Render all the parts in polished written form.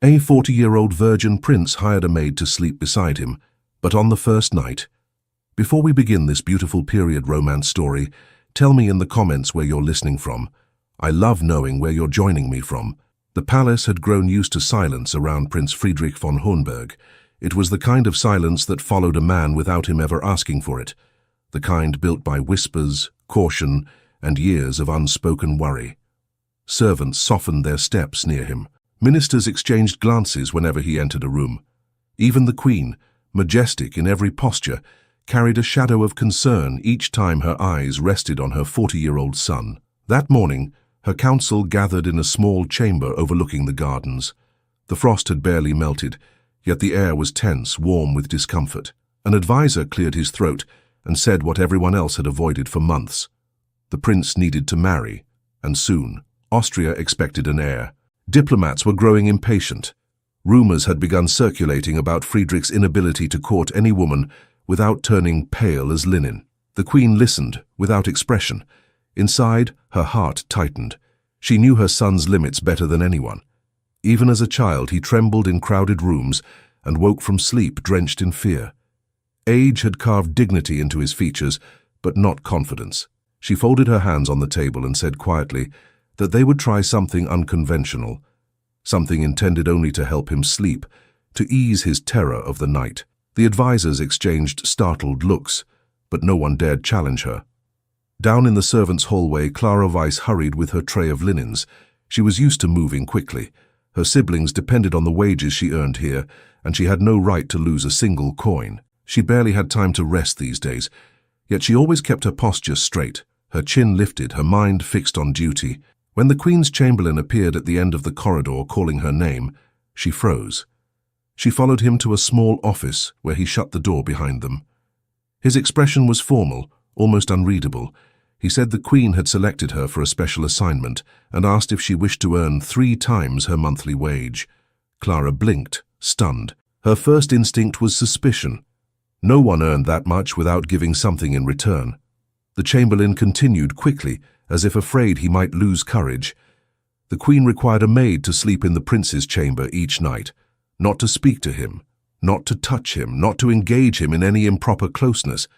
A 40-year-old virgin prince hired a maid to sleep beside him, but on the first night. Before we begin this beautiful period romance story, tell me in the comments where you're listening from. I love knowing where you're joining me from. The palace had grown used to silence around Prince Friedrich von Hohenberg. It was the kind of silence that followed a man without him ever asking for it, the kind built by whispers, caution, and years of unspoken worry. Servants softened their steps near him. Ministers exchanged glances whenever he entered a room. Even the Queen, majestic in every posture, carried a shadow of concern each time her eyes rested on her 40-year-old son. That morning, her council gathered in a small chamber overlooking the gardens. The frost had barely melted, yet the air was tense, warm with discomfort. An advisor cleared his throat and said what everyone else had avoided for months. The prince needed to marry, and soon. Austria expected an heir. Diplomats were growing impatient. Rumors had begun circulating about Friedrich's inability to court any woman without turning pale as linen. The Queen listened, without expression. Inside, her heart tightened. She knew her son's limits better than anyone. Even as a child, he trembled in crowded rooms and woke from sleep drenched in fear. Age had carved dignity into his features, but not confidence. She folded her hands on the table and said quietly that they would try something unconventional, something intended only to help him sleep, to ease his terror of the night. The advisors exchanged startled looks, but no one dared challenge her. Down in the servants' hallway, Clara Weiss hurried with her tray of linens. She was used to moving quickly. Her siblings depended on the wages she earned here, and she had no right to lose a single coin. She barely had time to rest these days, yet she always kept her posture straight, her chin lifted, her mind fixed on duty. When the Queen's chamberlain appeared at the end of the corridor calling her name, she froze. She followed him to a small office where he shut the door behind them. His expression was formal, almost unreadable. He said the Queen had selected her for a special assignment and asked if she wished to earn 3 times her monthly wage. Clara blinked, stunned. Her first instinct was suspicion. No one earned that much without giving something in return. The chamberlain continued quickly, as if afraid he might lose courage. The Queen required a maid to sleep in the prince's chamber each night, not to speak to him, not to touch him, not to engage him in any improper closeness,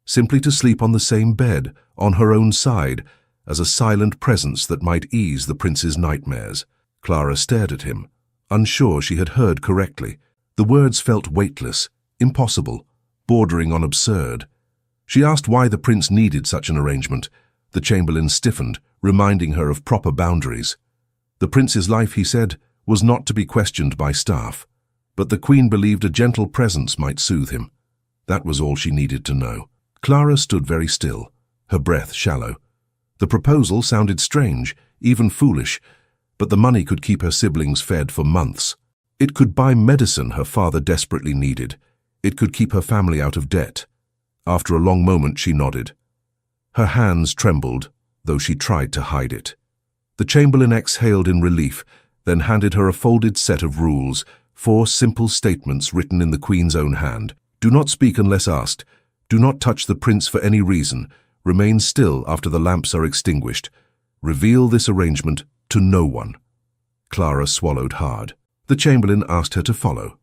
simply to sleep on the same bed, on her own side, as a silent presence that might ease the prince's nightmares. Clara stared at him, unsure she had heard correctly. The words felt weightless, impossible, bordering on absurd. She asked why the prince needed such an arrangement. The chamberlain stiffened, reminding her of proper boundaries. The prince's life, he said, was not to be questioned by staff, but the Queen believed a gentle presence might soothe him. That was all she needed to know. Clara stood very still, her breath shallow. The proposal sounded strange, even foolish, but the money could keep her siblings fed for months. It could buy medicine her father desperately needed. It could keep her family out of debt. After a long moment, she nodded. Her hands trembled, though she tried to hide it. The chamberlain exhaled in relief, then handed her a folded set of rules, 4 simple statements written in the Queen's own hand. Do not speak unless asked. Do not touch the prince for any reason. Remain still after the lamps are extinguished. Reveal this arrangement to no one. Clara swallowed hard. The chamberlain asked her to follow.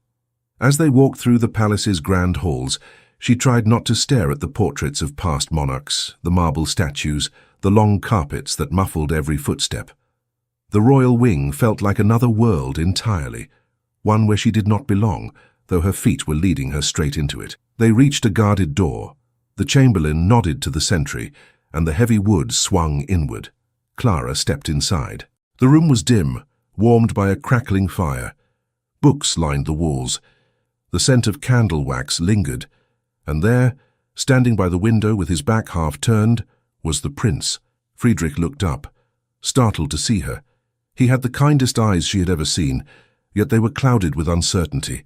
As they walked through the palace's grand halls, she tried not to stare at the portraits of past monarchs, the marble statues, the long carpets that muffled every footstep. The royal wing felt like another world entirely, one where she did not belong, though her feet were leading her straight into it. They reached a guarded door. The chamberlain nodded to the sentry, and the heavy wood swung inward. Clara stepped inside. The room was dim, warmed by a crackling fire. Books lined the walls. The scent of candle wax lingered, and there, standing by the window with his back half turned, was the prince. Friedrich looked up, startled to see her. He had the kindest eyes she had ever seen, yet they were clouded with uncertainty.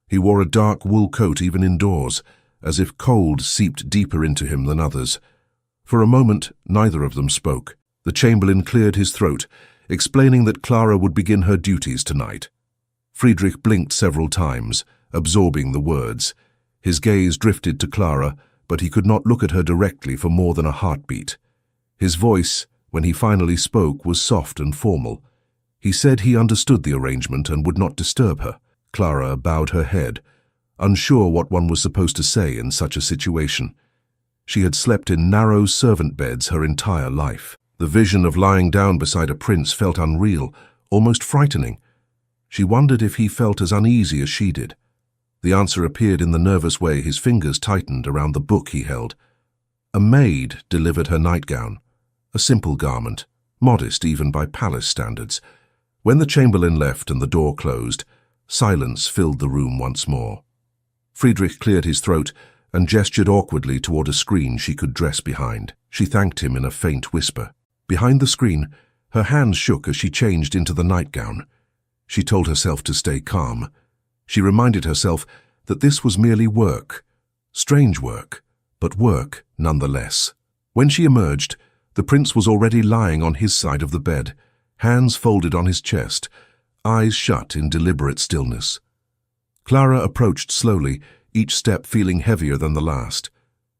He wore a dark wool coat even indoors, as if cold seeped deeper into him than others. For a moment, neither of them spoke. The chamberlain cleared his throat, explaining that Clara would begin her duties tonight. Friedrich blinked several times, absorbing the words. His gaze drifted to Clara, but he could not look at her directly for more than a heartbeat. His voice, when he finally spoke, was soft and formal. He said he understood the arrangement and would not disturb her. Clara bowed her head, unsure what one was supposed to say in such a situation. She had slept in narrow servant beds her entire life. The vision of lying down beside a prince felt unreal, almost frightening. She wondered if he felt as uneasy as she did. The answer appeared in the nervous way his fingers tightened around the book he held. A maid delivered her nightgown, a simple garment, modest even by palace standards. When the chamberlain left and the door closed, silence filled the room once more. Friedrich cleared his throat and gestured awkwardly toward a screen she could dress behind. She thanked him in a faint whisper. Behind the screen, her hands shook as she changed into the nightgown. She told herself to stay calm. She reminded herself that this was merely work. Strange work, but work nonetheless. When she emerged, the prince was already lying on his side of the bed, hands folded on his chest, eyes shut in deliberate stillness. Clara approached slowly, each step feeling heavier than the last.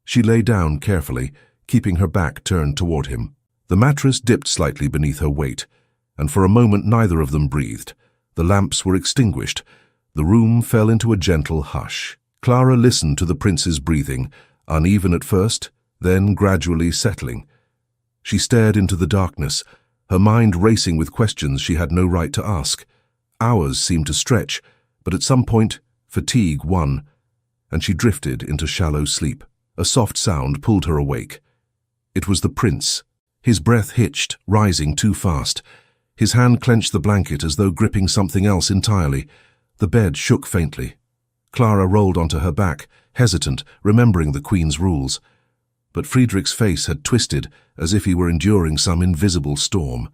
She lay down carefully, keeping her back turned toward him. The mattress dipped slightly beneath her weight, and for a moment neither of them breathed. The lamps were extinguished. The room fell into a gentle hush. Clara listened to the prince's breathing, uneven at first, then gradually settling. She stared into the darkness, her mind racing with questions she had no right to ask. Hours seemed to stretch, but at some point, fatigue won, and she drifted into shallow sleep. A soft sound pulled her awake. It was the prince. His breath hitched, rising too fast. His hand clenched the blanket as though gripping something else entirely. The bed shook faintly. Clara rolled onto her back, hesitant, remembering the Queen's rules. But Friedrich's face had twisted, as if he were enduring some invisible storm.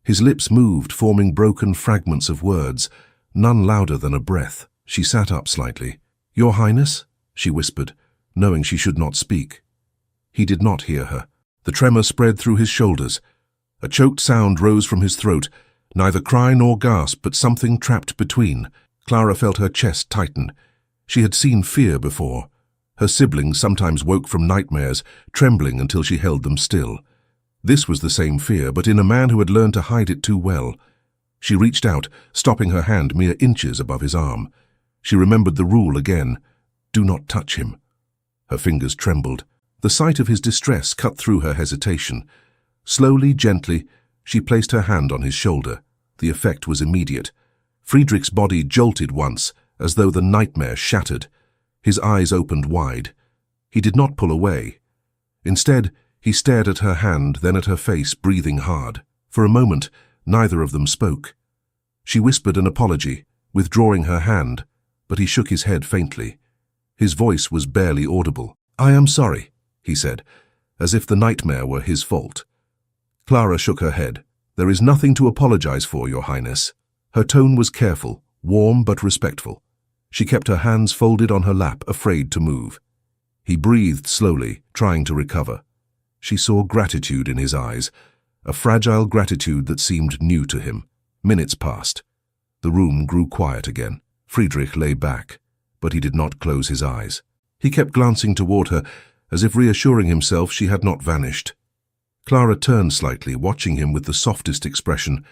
His lips moved, forming broken fragments of words, none louder than a breath. She sat up slightly. "Your Highness?" she whispered, knowing she should not speak. He did not hear her. The tremor spread through his shoulders. A choked sound rose from his throat, neither cry nor gasp, but something trapped between. Clara felt her chest tighten. She had seen fear before. Her siblings sometimes woke from nightmares, trembling until she held them still. This was the same fear, but in a man who had learned to hide it too well. She reached out, stopping her hand mere inches above his arm. She remembered the rule again. Do not touch him. Her fingers trembled. The sight of his distress cut through her hesitation. Slowly, gently, she placed her hand on his shoulder. The effect was immediate. Friedrich's body jolted once, as though the nightmare shattered. His eyes opened wide. He did not pull away. Instead, he stared at her hand, then at her face, breathing hard. For a moment, neither of them spoke. She whispered an apology, withdrawing her hand, but he shook his head faintly. His voice was barely audible. "I am sorry," he said, as if the nightmare were his fault. Clara shook her head. "There is nothing to apologize for, Your Highness." Her tone was careful, warm but respectful. She kept her hands folded on her lap, afraid to move. He breathed slowly, trying to recover. She saw gratitude in his eyes, a fragile gratitude that seemed new to him. Minutes passed. The room grew quiet again. Friedrich lay back, but he did not close his eyes. He kept glancing toward her, as if reassuring himself she had not vanished. Clara turned slightly, watching him with the softest expression.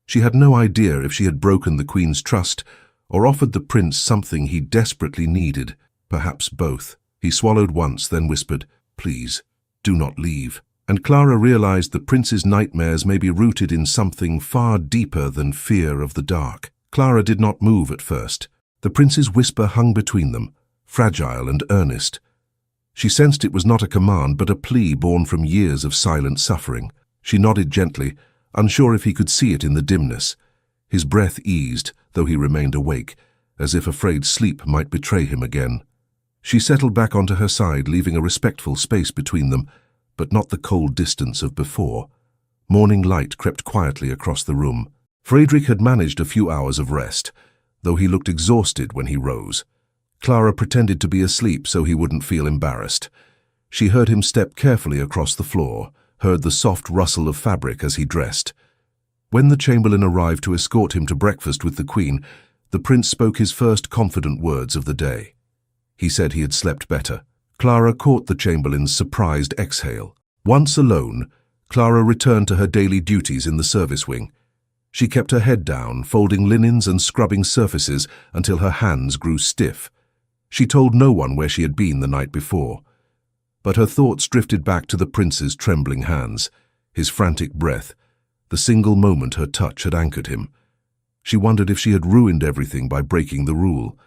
She had no idea if she had broken the Queen's trust or offered the prince something he desperately needed, perhaps both. He swallowed once, then whispered, "Please, do not leave." And Clara realized the prince's nightmares may be rooted in something far deeper than fear of the dark. Clara did not move at first. The prince's whisper hung between them, fragile and earnest. She sensed it was not a command, but a plea born from years of silent suffering. She nodded gently, unsure if he could see it in the dimness. His breath eased, though he remained awake, as if afraid sleep might betray him again. She settled back onto her side, leaving a respectful space between them, but not the cold distance of before. Morning light crept quietly across the room. Friedrich had managed a few hours of rest, though he looked exhausted when he rose. Clara pretended to be asleep so he wouldn't feel embarrassed. She heard him step carefully across the floor, heard the soft rustle of fabric as he dressed. When the chamberlain arrived to escort him to breakfast with the Queen, the prince spoke his first confident words of the day. He said he had slept better. Clara caught the chamberlain's surprised exhale. Once alone, Clara returned to her daily duties in the service wing. She kept her head down, folding linens and scrubbing surfaces until her hands grew stiff. She told no one where she had been the night before. But her thoughts drifted back to the prince's trembling hands, his frantic breath, the single moment her touch had anchored him. She wondered if she had ruined everything by breaking the rule.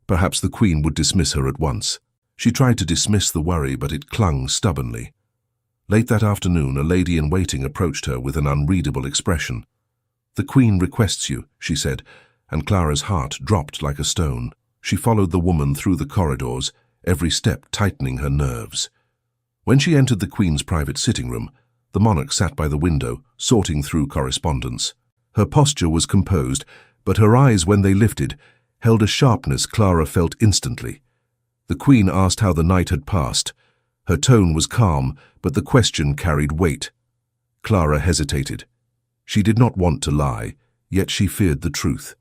Perhaps the queen would dismiss her at once. She tried to dismiss the worry, but it clung stubbornly. Late that afternoon, a lady-in-waiting approached her with an unreadable expression. "The queen requests you," she said, and Clara's heart dropped like a stone. She followed the woman through the corridors, every step tightening her nerves. When she entered the queen's private sitting room, the monarch sat by the window, sorting through correspondence. Her posture was composed, but her eyes, when they lifted, held a sharpness Clara felt instantly. The queen asked how the night had passed. Her tone was calm, but the question carried weight. Clara hesitated. She did not want to lie, yet she feared the truth.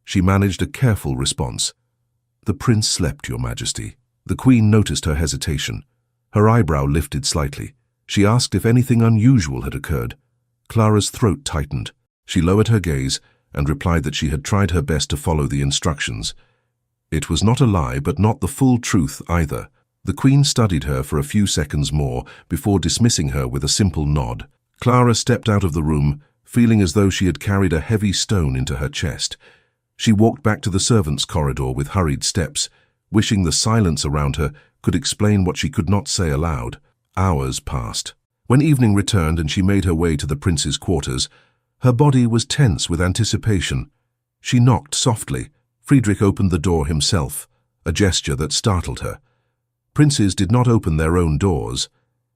She managed a careful response. "The prince slept, Your Majesty." The queen noticed her hesitation. Her eyebrow lifted slightly. She asked if anything unusual had occurred. Clara's throat tightened. She lowered her gaze and replied that she had tried her best to follow the instructions. It was not a lie, but not the full truth either. The queen studied her for a few seconds more before dismissing her with a simple nod. Clara stepped out of the room, feeling as though she had carried a heavy stone into her chest. She walked back to the servants' corridor with hurried steps, wishing the silence around her could explain what she could not say aloud. Hours passed. When evening returned and she made her way to the prince's quarters, her body was tense with anticipation. She knocked softly. Friedrich opened the door himself, a gesture that startled her. Princes did not open their own doors.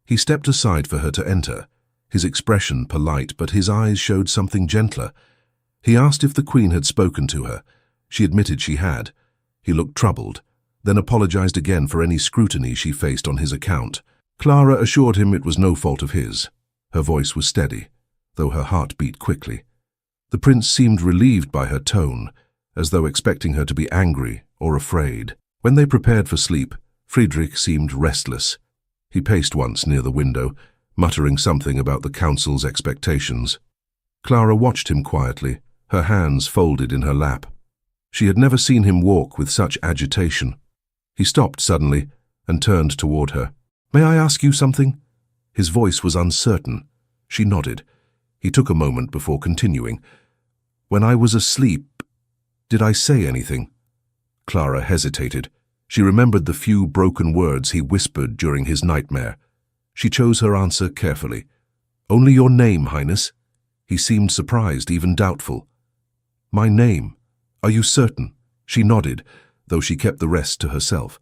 He stepped aside for her to enter, his expression polite, but his eyes showed something gentler. He asked if the queen had spoken to her. She admitted she had. He looked troubled, then apologized again for any scrutiny she faced on his account. Clara assured him it was no fault of his. Her voice was steady, though her heart beat quickly. The prince seemed relieved by her tone, as though expecting her to be angry or afraid. When they prepared for sleep, Friedrich seemed restless. He paced once near the window, muttering something about the council's expectations. Clara watched him quietly, her hands folded in her lap. She had never seen him walk with such agitation. He stopped suddenly and turned toward her. "May I ask you something?" His voice was uncertain. She nodded. He took a moment before continuing. "When I was asleep, did I say anything?" Clara hesitated. She remembered the few broken words he whispered during his nightmare. She chose her answer carefully. "Only your name, Highness." He seemed surprised, even doubtful. "My name? Are you certain?" She nodded, though she kept the rest to herself.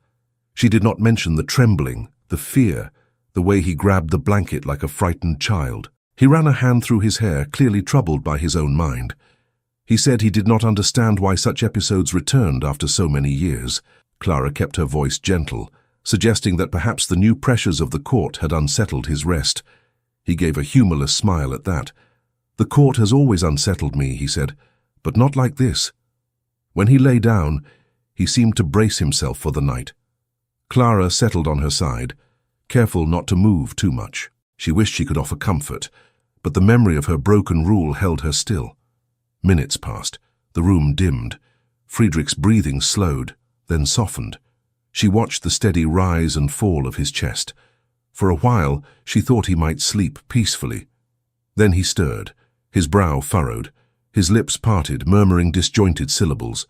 She did not mention the trembling, the fear, the way he grabbed the blanket like a frightened child. He ran a hand through his hair, clearly troubled by his own mind. He said he did not understand why such episodes returned after so many years. Clara kept her voice gentle, suggesting that perhaps the new pressures of the court had unsettled his rest. He gave a humorless smile at that. "The court has always unsettled me," he said, "but not like this." When he lay down, he seemed to brace himself for the night. Clara settled on her side, careful not to move too much. She wished she could offer comfort, but the memory of her broken rule held her still. Minutes passed. The room dimmed. Friedrich's breathing slowed, then softened. She watched the steady rise and fall of his chest. For a while, she thought he might sleep peacefully. Then he stirred, his brow furrowed, his lips parted, murmuring disjointed syllables.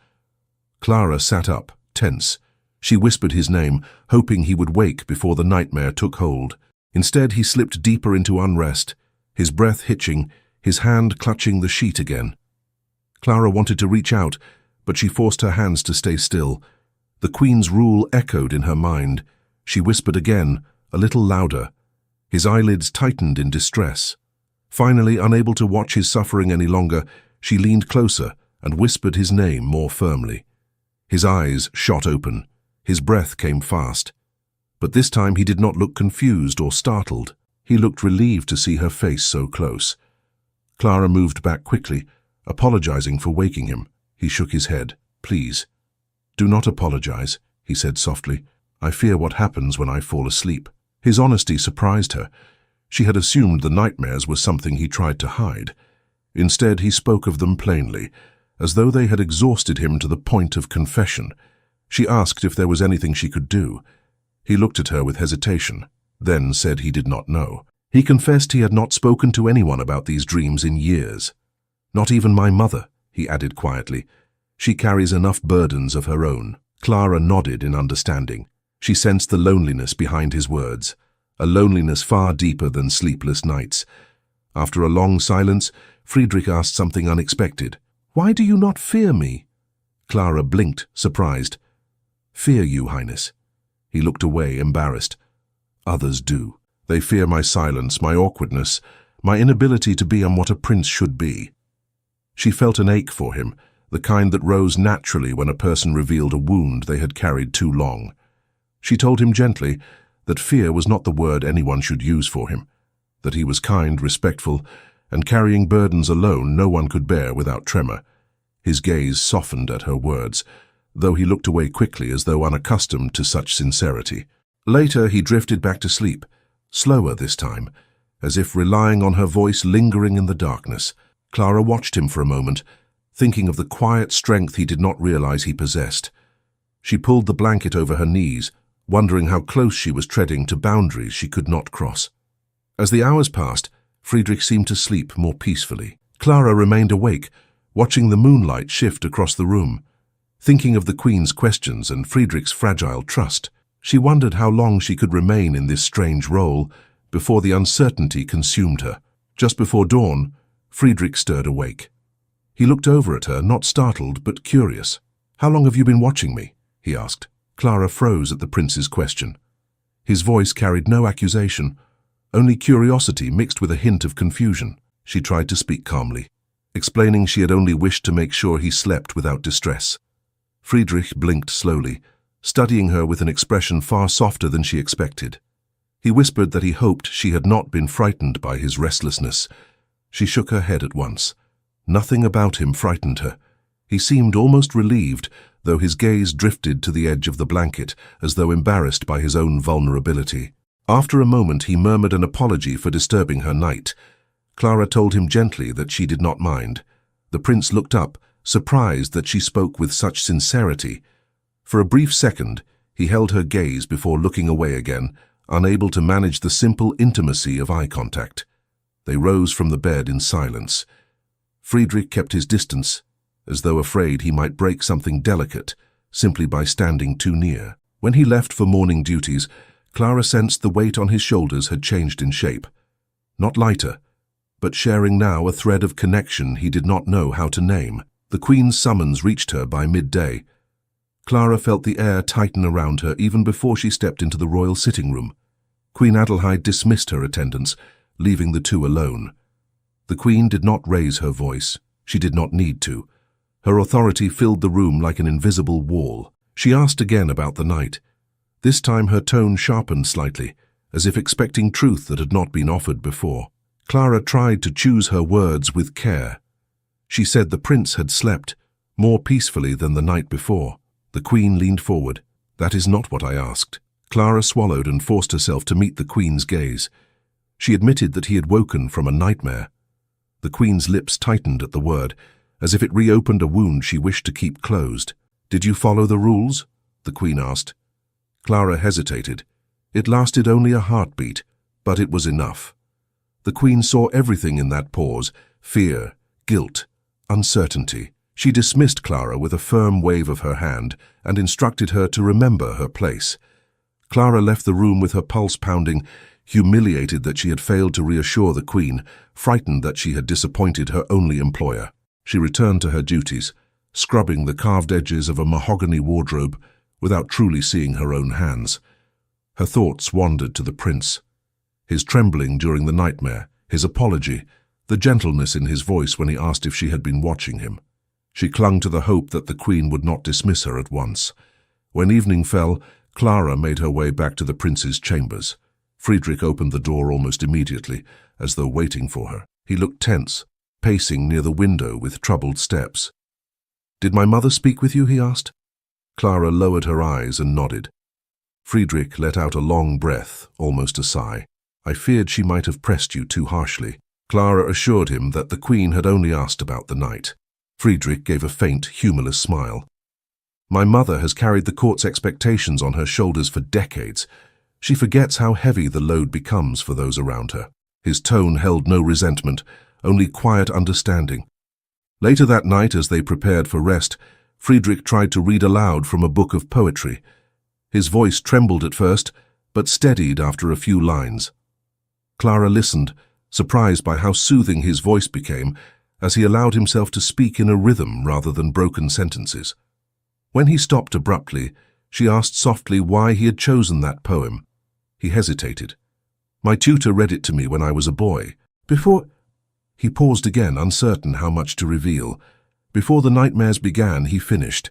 Clara sat up, tense. She whispered his name, hoping he would wake before the nightmare took hold. Instead, he slipped deeper into unrest, his breath hitching, his hand clutching the sheet again. Clara wanted to reach out, but she forced her hands to stay still. The Queen's rule echoed in her mind. She whispered again, a little louder. His eyelids tightened in distress. Finally, unable to watch his suffering any longer, she leaned closer and whispered his name more firmly. His eyes shot open. His breath came fast. But this time he did not look confused or startled. He looked relieved to see her face so close. Clara moved back quickly, apologizing for waking him. He shook his head. "Please." "Do not apologize," he said softly. "I fear what happens when I fall asleep." His honesty surprised her. She had assumed the nightmares were something he tried to hide. Instead, he spoke of them plainly, as though they had exhausted him to the point of confession. She asked if there was anything she could do. He looked at her with hesitation, then said he did not know. He confessed he had not spoken to anyone about these dreams in years. Not even my mother, he added quietly. She carries enough burdens of her own. Clara nodded in understanding. She sensed the loneliness behind his words, a loneliness far deeper than sleepless nights. After a long silence, Friedrich asked something unexpected. "Why do you not fear me?" Clara blinked, surprised. "Fear you, Highness." He looked away, embarrassed. "Others do. They fear my silence, my awkwardness, my inability to be what a prince should be." She felt an ache for him, the kind that rose naturally when a person revealed a wound they had carried too long. She told him gently that fear was not the word anyone should use for him, that he was kind, respectful, and carrying burdens alone no one could bear without tremor. His gaze softened at her words, though he looked away quickly as though unaccustomed to such sincerity. Later he drifted back to sleep, slower this time, as if relying on her voice lingering in the darkness. Clara watched him for a moment, thinking of the quiet strength he did not realize he possessed. She pulled the blanket over her knees, wondering how close she was treading to boundaries she could not cross. As the hours passed, Friedrich seemed to sleep more peacefully. Clara remained awake, watching the moonlight shift across the room, thinking of the Queen's questions and Friedrich's fragile trust. She wondered how long she could remain in this strange role before the uncertainty consumed her. Just before dawn, Friedrich stirred awake. He looked over at her, not startled but curious. "How long have you been watching me?" he asked. Clara froze at the prince's question. His voice carried no accusation, only curiosity mixed with a hint of confusion. She tried to speak calmly, explaining she had only wished to make sure he slept without distress. Friedrich blinked slowly, studying her with an expression far softer than she expected. He whispered that he hoped she had not been frightened by his restlessness. She shook her head at once. Nothing about him frightened her. He seemed almost relieved, though his gaze drifted to the edge of the blanket, as though embarrassed by his own vulnerability. After a moment, he murmured an apology for disturbing her night. Clara told him gently that she did not mind. The prince looked up, surprised that she spoke with such sincerity. For a brief second, he held her gaze before looking away again, unable to manage the simple intimacy of eye contact. They rose from the bed in silence. Friedrich kept his distance, as though afraid he might break something delicate simply by standing too near. When he left for morning duties, Clara sensed the weight on his shoulders had changed in shape. Not lighter, but sharing now a thread of connection he did not know how to name. The Queen's summons reached her by midday. Clara felt the air tighten around her even before she stepped into the royal sitting room. Queen Adelheid dismissed her attendants, leaving the two alone. The Queen did not raise her voice. She did not need to. Her authority filled the room like an invisible wall. She asked again about the night. This time her tone sharpened slightly, as if expecting truth that had not been offered before. Clara tried to choose her words with care. She said the prince had slept, more peacefully than the night before. The Queen leaned forward. "That is not what I asked." Clara swallowed and forced herself to meet the Queen's gaze. She admitted that he had woken from a nightmare. The Queen's lips tightened at the word, as if it reopened a wound she wished to keep closed. "Did you follow the rules?" the Queen asked. Clara hesitated. It lasted only a heartbeat, but it was enough. The Queen saw everything in that pause: fear, guilt, uncertainty. She dismissed Clara with a firm wave of her hand and instructed her to remember her place. Clara left the room with her pulse pounding, humiliated that she had failed to reassure the Queen, frightened that she had disappointed her only employer. She returned to her duties, scrubbing the carved edges of a mahogany wardrobe without truly seeing her own hands. Her thoughts wandered to the prince. His trembling during the nightmare, his apology, the gentleness in his voice when he asked if she had been watching him. She clung to the hope that the Queen would not dismiss her at once. When evening fell, Clara made her way back to the prince's chambers. Friedrich opened the door almost immediately, as though waiting for her. He looked tense, pacing near the window with troubled steps. "Did my mother speak with you?" he asked. Clara lowered her eyes and nodded. Friedrich let out a long breath, almost a sigh. "I feared she might have pressed you too harshly." Clara assured him that the Queen had only asked about the night. Friedrich gave a faint, humorless smile. My mother has carried the court's expectations on her shoulders for decades. She forgets how heavy the load becomes for those around her. His tone held no resentment, only quiet understanding. Later that night, as they prepared for rest, Friedrich tried to read aloud from a book of poetry. His voice trembled at first, but steadied after a few lines. Clara listened, surprised by how soothing his voice became as he allowed himself to speak in a rhythm rather than broken sentences. When he stopped abruptly, she asked softly why he had chosen that poem. He hesitated. My tutor read it to me when I was a boy. He paused again, uncertain how much to reveal. Before the nightmares began, he finished.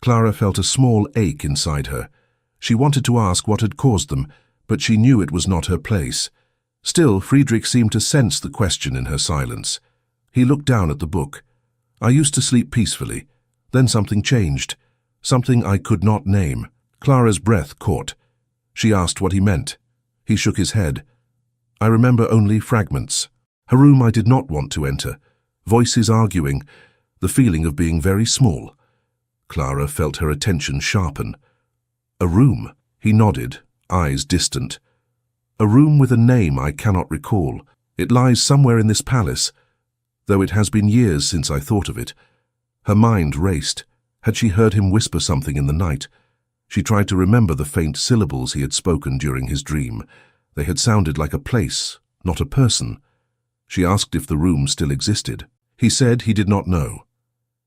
Clara felt a small ache inside her. She wanted to ask what had caused them, but she knew it was not her place. Still, Friedrich seemed to sense the question in her silence. He looked down at the book. I used to sleep peacefully. Then something changed. Something I could not name. Clara's breath caught. She asked what he meant. He shook his head. I remember only fragments. A room I did not want to enter. Voices arguing. The feeling of being very small. Clara felt her attention sharpen. A room? He nodded, eyes distant. A room with a name I cannot recall. It lies somewhere in this palace, though it has been years since I thought of it. Her mind raced. Had she heard him whisper something in the night? She tried to remember the faint syllables he had spoken during his dream. They had sounded like a place, not a person. She asked if the room still existed. He said he did not know.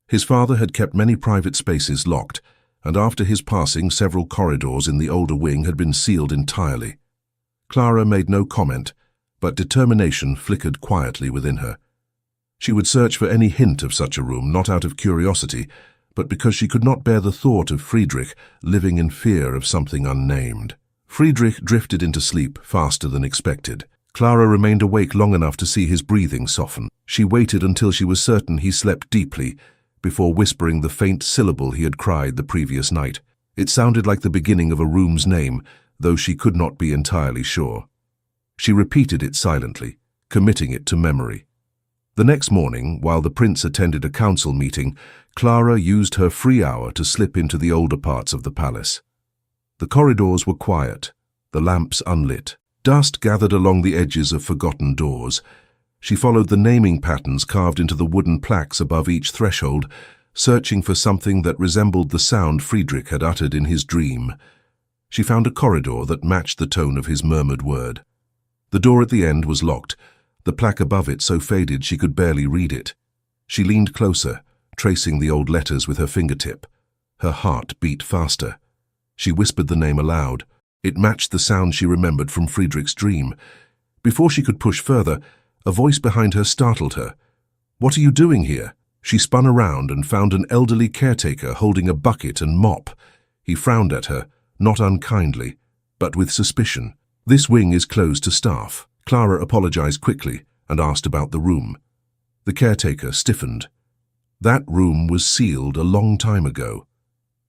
His father had kept many private spaces locked, and after his passing, several corridors in the older wing had been sealed entirely. Clara made no comment, but determination flickered quietly within her. She would search for any hint of such a room, not out of curiosity, but because she could not bear the thought of Friedrich living in fear of something unnamed. Friedrich drifted into sleep faster than expected. Clara remained awake long enough to see his breathing soften. She waited until she was certain he slept deeply, before whispering the faint syllable he had cried the previous night. It sounded like the beginning of a room's name, though she could not be entirely sure. She repeated it silently, committing it to memory. The next morning, while the prince attended a council meeting, Clara used her free hour to slip into the older parts of the palace. The corridors were quiet, the lamps unlit. Dust gathered along the edges of forgotten doors. She followed the naming patterns carved into the wooden plaques above each threshold, searching for something that resembled the sound Friedrich had uttered in his dream. She found a corridor that matched the tone of his murmured word. The door at the end was locked, the plaque above it so faded she could barely read it. She leaned closer, tracing the old letters with her fingertip. Her heart beat faster. She whispered the name aloud. It matched the sound she remembered from Friedrich's dream. Before she could push further, a voice behind her startled her. "What are you doing here?" She spun around and found an elderly caretaker holding a bucket and mop. He frowned at her, not unkindly, but with suspicion. "This wing is closed to staff." Clara apologized quickly and asked about the room. The caretaker stiffened. That room was sealed a long time ago.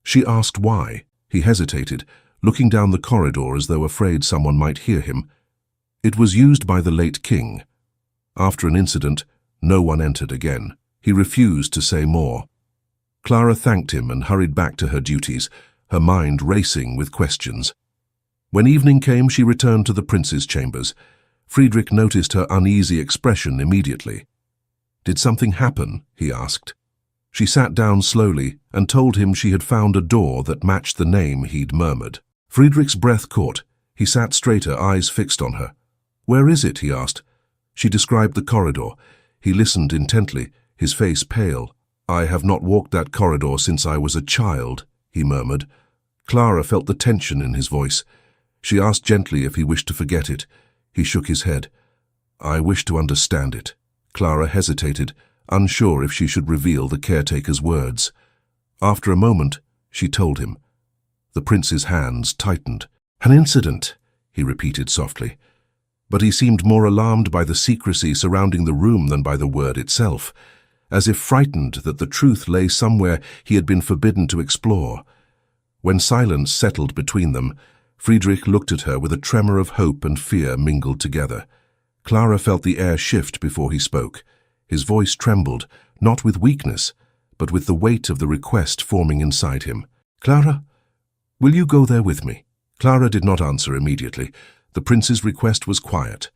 She asked why. He hesitated, looking down the corridor as though afraid someone might hear him. It was used by the late king. After an incident, no one entered again. He refused to say more. Clara thanked him and hurried back to her duties, her mind racing with questions. When evening came, she returned to the prince's chambers. Friedrich noticed her uneasy expression immediately. "Did something happen?" he asked. She sat down slowly and told him she had found a door that matched the name he'd murmured. Friedrich's breath caught. He sat straighter, eyes fixed on her. "Where is it?" he asked. She described the corridor. He listened intently, his face pale. "I have not walked that corridor since I was a child," he murmured. Clara felt the tension in his voice. She asked gently if he wished to forget it. He shook his head. "I wish to understand it." Clara hesitated, unsure if she should reveal the caretaker's words. After a moment, she told him. The prince's hands tightened. "An incident," he repeated softly. But he seemed more alarmed by the secrecy surrounding the room than by the word itself, as if frightened that the truth lay somewhere he had been forbidden to explore. When silence settled between them, Friedrich looked at her with a tremor of hope and fear mingled together. Clara felt the air shift before he spoke. His voice trembled, not with weakness, but with the weight of the request forming inside him. "Clara, will you go there with me?" Clara did not answer immediately. The prince's request was quiet,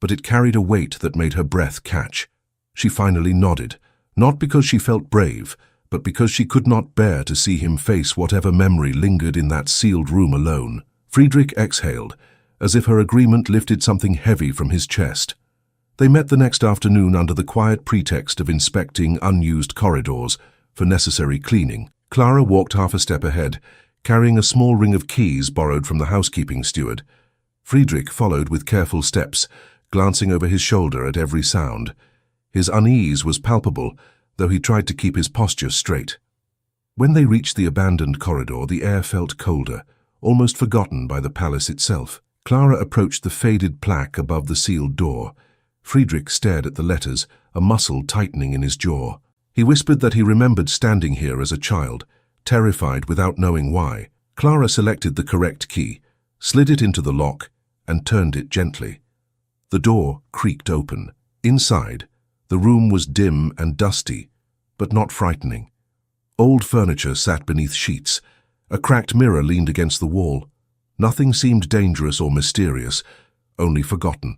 but it carried a weight that made her breath catch. She finally nodded, not because she felt brave, but because she could not bear to see him face whatever memory lingered in that sealed room alone. Friedrich exhaled, as if her agreement lifted something heavy from his chest. They met the next afternoon under the quiet pretext of inspecting unused corridors for necessary cleaning. Clara walked half a step ahead, carrying a small ring of keys borrowed from the housekeeping steward. Friedrich followed with careful steps, glancing over his shoulder at every sound. His unease was palpable, though he tried to keep his posture straight. When they reached the abandoned corridor, the air felt colder, almost forgotten by the palace itself. Clara approached the faded plaque above the sealed door. Friedrich stared at the letters, a muscle tightening in his jaw. He whispered that he remembered standing here as a child, terrified without knowing why. Clara selected the correct key, slid it into the lock, and turned it gently. The door creaked open. Inside, the room was dim and dusty, but not frightening. Old furniture sat beneath sheets. A cracked mirror leaned against the wall. Nothing seemed dangerous or mysterious, only forgotten.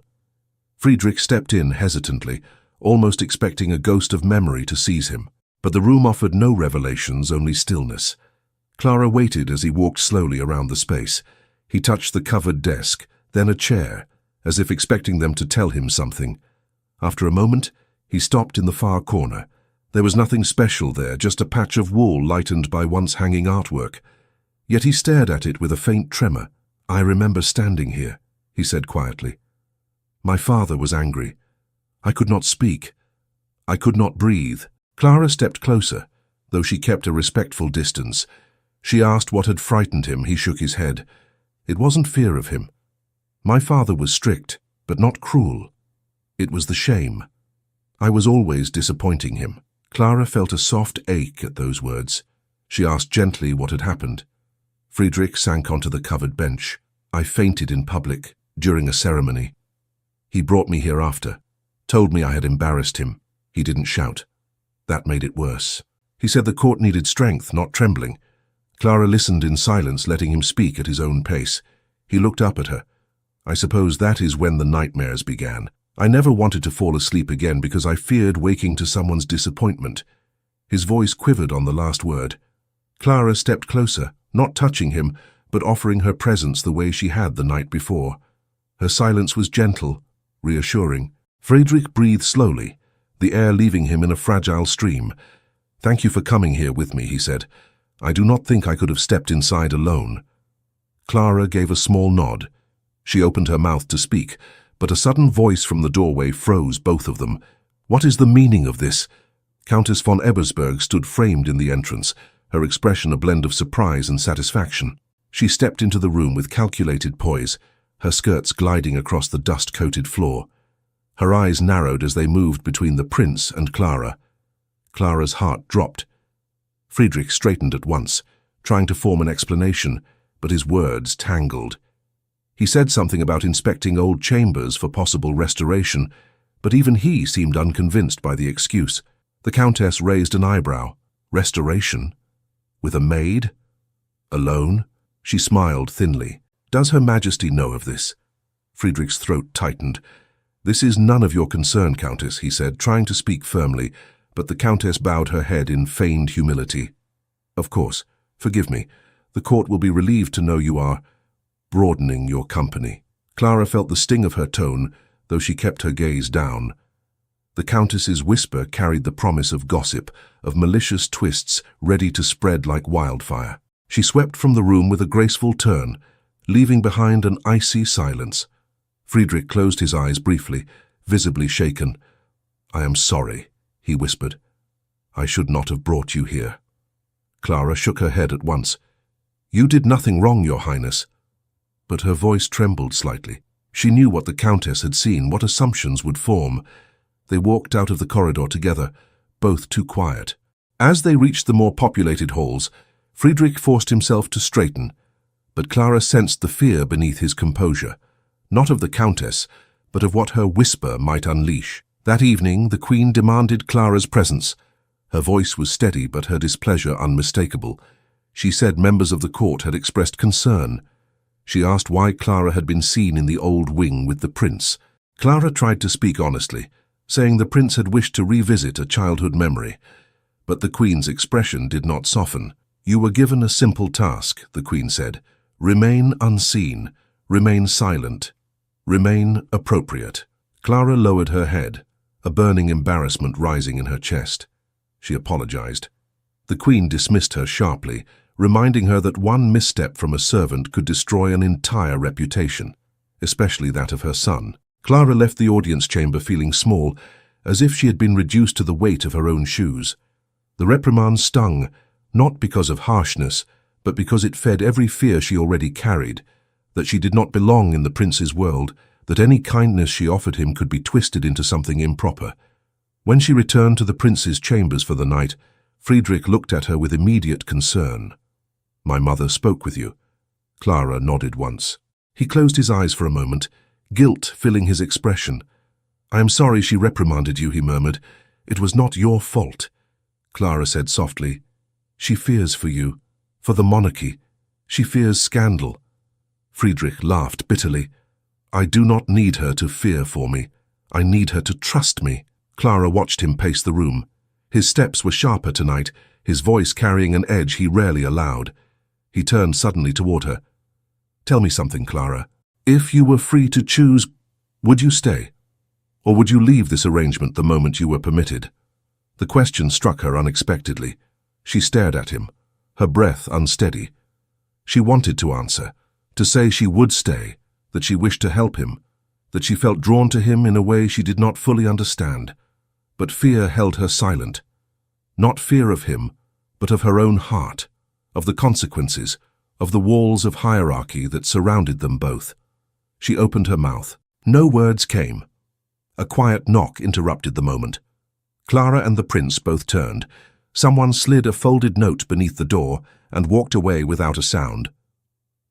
Friedrich stepped in hesitantly, almost expecting a ghost of memory to seize him. But the room offered no revelations, only stillness. Clara waited as he walked slowly around the space. He touched the covered desk, then a chair, as if expecting them to tell him something. After a moment, he stopped in the far corner. There was nothing special there, just a patch of wall lightened by once hanging artwork. Yet he stared at it with a faint tremor. "I remember standing here," he said quietly. "My father was angry. I could not speak. I could not breathe." Clara stepped closer, though she kept a respectful distance. She asked what had frightened him. He shook his head. It wasn't fear of him. My father was strict, but not cruel. It was the shame. I was always disappointing him. Clara felt a soft ache at those words. She asked gently what had happened. Friedrich sank onto the covered bench. "I fainted in public, during a ceremony. He brought me here after, told me I had embarrassed him. He didn't shout. That made it worse. He said the court needed strength, not trembling." Clara listened in silence, letting him speak at his own pace. He looked up at her. "I suppose that is when the nightmares began. I never wanted to fall asleep again because I feared waking to someone's disappointment." His voice quivered on the last word. Clara stepped closer, not touching him, but offering her presence the way she had the night before. Her silence was gentle, reassuring. Friedrich breathed slowly, the air leaving him in a fragile stream. "Thank you for coming here with me," he said. "I do not think I could have stepped inside alone." Clara gave a small nod. She opened her mouth to speak, but a sudden voice from the doorway froze both of them. "What is the meaning of this?" Countess von Ebersberg stood framed in the entrance, her expression a blend of surprise and satisfaction. She stepped into the room with calculated poise, her skirts gliding across the dust-coated floor. Her eyes narrowed as they moved between the prince and Clara. Clara's heart dropped. Friedrich straightened at once, trying to form an explanation, but his words tangled. He said something about inspecting old chambers for possible restoration, but even he seemed unconvinced by the excuse. The Countess raised an eyebrow. Restoration? With a maid? Alone? She smiled thinly. "Does Her Majesty know of this?" Friedrich's throat tightened. "This is none of your concern, Countess," he said, trying to speak firmly, but the Countess bowed her head in feigned humility. "Of course. Forgive me. The court will be relieved to know you are broadening your company." Clara felt the sting of her tone, though she kept her gaze down. The Countess's whisper carried the promise of gossip, of malicious twists ready to spread like wildfire. She swept from the room with a graceful turn, leaving behind an icy silence. Friedrich closed his eyes briefly, visibly shaken. "I am sorry," he whispered. "I should not have brought you here." Clara shook her head at once. "You did nothing wrong, Your Highness." But her voice trembled slightly. She knew what the Countess had seen, what assumptions would form. They walked out of the corridor together, both too quiet. As they reached the more populated halls, Friedrich forced himself to straighten, but Clara sensed the fear beneath his composure, not of the Countess, but of what her whisper might unleash. That evening, the Queen demanded Clara's presence. Her voice was steady, but her displeasure unmistakable. She said members of the court had expressed concern. She asked why Clara had been seen in the old wing with the prince. Clara tried to speak honestly, saying the prince had wished to revisit a childhood memory. But the Queen's expression did not soften. "You were given a simple task," the Queen said. "Remain unseen, remain silent, remain appropriate." Clara lowered her head, a burning embarrassment rising in her chest. She apologized. The Queen dismissed her sharply, reminding her that one misstep from a servant could destroy an entire reputation, especially that of her son. Clara left the audience chamber feeling small, as if she had been reduced to the weight of her own shoes. The reprimand stung, not because of harshness, but because it fed every fear she already carried, that she did not belong in the prince's world, that any kindness she offered him could be twisted into something improper. When she returned to the prince's chambers for the night, Friedrich looked at her with immediate concern. "My mother spoke with you." Clara nodded once. He closed his eyes for a moment, guilt filling his expression. "I am sorry she reprimanded you," he murmured. "It was not your fault." Clara said softly, "She fears for you, for the monarchy. She fears scandal." Friedrich laughed bitterly. "I do not need her to fear for me. I need her to trust me." Clara watched him pace the room. His steps were sharper tonight, his voice carrying an edge he rarely allowed. He turned suddenly toward her. "Tell me something, Clara. If you were free to choose, would you stay? Or would you leave this arrangement the moment you were permitted?" The question struck her unexpectedly. She stared at him, her breath unsteady. She wanted to answer, to say she would stay, that she wished to help him, that she felt drawn to him in a way she did not fully understand. But fear held her silent. Not fear of him, but of her own heart, of the consequences, of the walls of hierarchy that surrounded them both. She opened her mouth. No words came. A quiet knock interrupted the moment. Clara and the prince both turned. Someone slid a folded note beneath the door and walked away without a sound.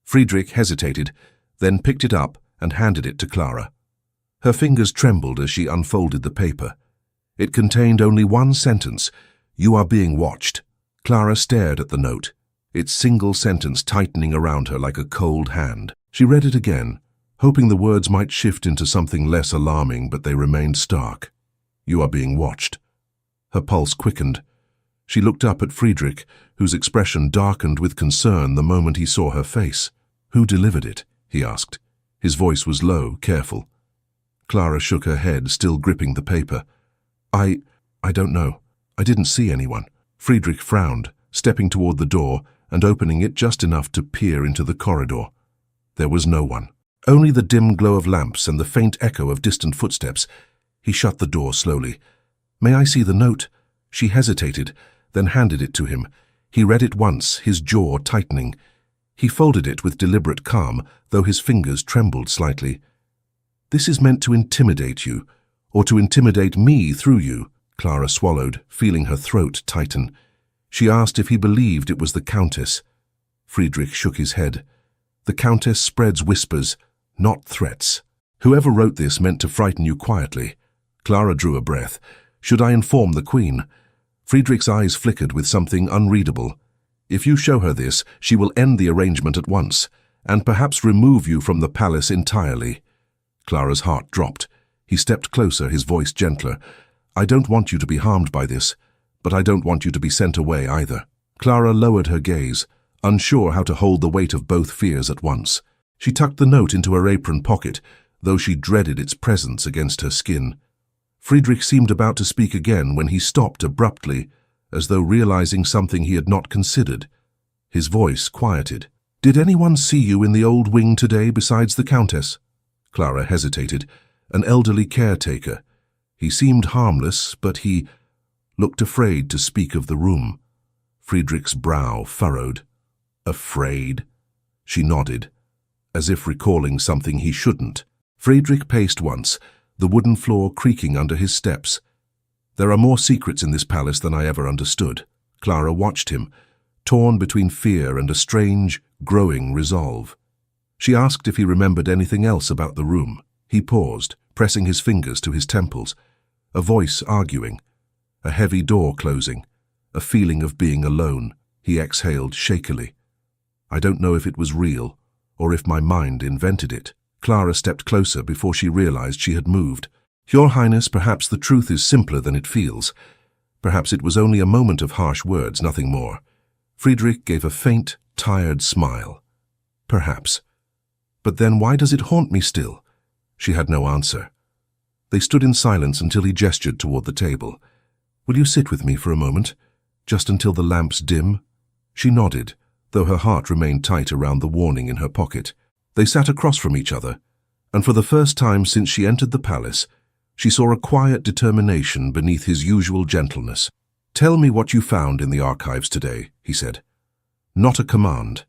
Friedrich hesitated, then picked it up and handed it to Clara. Her fingers trembled as she unfolded the paper. It contained only one sentence: "You are being watched." Clara stared at the note, its single sentence tightening around her like a cold hand. She read it again, hoping the words might shift into something less alarming, but they remained stark. "You are being watched." Her pulse quickened. She looked up at Friedrich, whose expression darkened with concern the moment he saw her face. "Who delivered it?" he asked. His voice was low, careful. Clara shook her head, still gripping the paper. I don't know. I didn't see anyone." Friedrich frowned, stepping toward the door and opening it just enough to peer into the corridor. There was no one. Only the dim glow of lamps and the faint echo of distant footsteps. He shut the door slowly. "May I see the note?" She hesitated, then handed it to him. He read it once, his jaw tightening. He folded it with deliberate calm, though his fingers trembled slightly. "This is meant to intimidate you, or to intimidate me through you." Clara swallowed, feeling her throat tighten. She asked if he believed it was the Countess. Friedrich shook his head. "The Countess spreads whispers, not threats. Whoever wrote this meant to frighten you quietly." Clara drew a breath. "Should I inform the Queen?" Friedrich's eyes flickered with something unreadable. "If you show her this, she will end the arrangement at once, and perhaps remove you from the palace entirely." Clara's heart dropped. He stepped closer, his voice gentler. "I don't want you to be harmed by this, but I don't want you to be sent away either." Clara lowered her gaze, unsure how to hold the weight of both fears at once. She tucked the note into her apron pocket, though she dreaded its presence against her skin. Friedrich seemed about to speak again when he stopped abruptly, as though realizing something he had not considered. His voice quieted. "Did anyone see you in the old wing today besides the Countess?" Clara hesitated. "An elderly caretaker. He seemed harmless, but he looked afraid to speak of the room." Friedrich's brow furrowed. "Afraid?" She nodded, as if recalling something he shouldn't. Friedrich paced once, the wooden floor creaking under his steps. "There are more secrets in this palace than I ever understood." Clara watched him, torn between fear and a strange, growing resolve. She asked if he remembered anything else about the room. He paused. pressing his fingers to his temples, a voice arguing, a heavy door closing, a feeling of being alone. He exhaled shakily. I don't know if it was real, or if my mind invented it. Clara stepped closer before she realized she had moved. Your Highness, perhaps the truth is simpler than it feels. Perhaps it was only a moment of harsh words, nothing more. Friedrich gave a faint, tired smile. Perhaps. But then why does it haunt me still? She had no answer. They stood in silence until he gestured toward the table. Will you sit with me for a moment, just until the lamps dim? She nodded, though her heart remained tight around the warning in her pocket. They sat across from each other, and for the first time since she entered the palace, she saw a quiet determination beneath his usual gentleness. Tell me what you found in the archives today, he said. Not a command.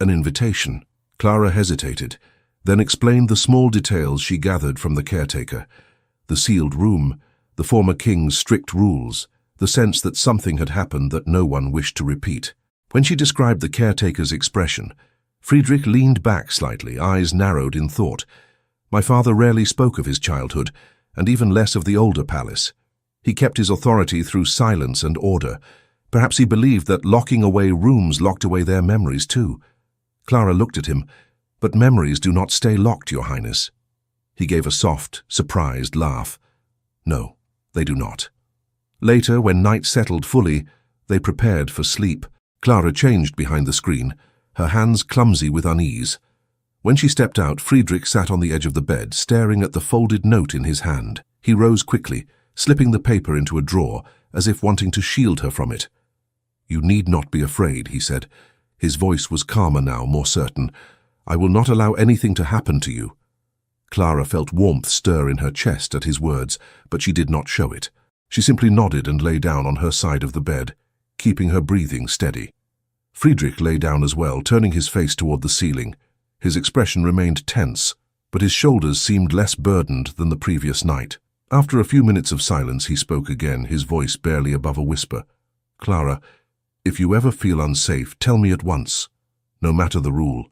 An invitation. Clara hesitated, then explained the small details she gathered from the caretaker. The sealed room, the former king's strict rules, the sense that something had happened that no one wished to repeat. When she described the caretaker's expression, Friedrich leaned back slightly, eyes narrowed in thought. My father rarely spoke of his childhood, and even less of the older palace. He kept his authority through silence and order. Perhaps he believed that locking away rooms locked away their memories too. Clara looked at him. But memories do not stay locked, Your Highness. He gave a soft, surprised laugh. No, they do not. Later, when night settled fully, they prepared for sleep. Clara changed behind the screen, her hands clumsy with unease. When she stepped out, Friedrich sat on the edge of the bed, staring at the folded note in his hand. He rose quickly, slipping the paper into a drawer, as if wanting to shield her from it. You need not be afraid, he said. His voice was calmer now, more certain. I will not allow anything to happen to you. Clara felt warmth stir in her chest at his words, but she did not show it. She simply nodded and lay down on her side of the bed, keeping her breathing steady. Friedrich lay down as well, turning his face toward the ceiling. His expression remained tense, but his shoulders seemed less burdened than the previous night. After a few minutes of silence, he spoke again, his voice barely above a whisper. Clara, if you ever feel unsafe, tell me at once. No matter the rule,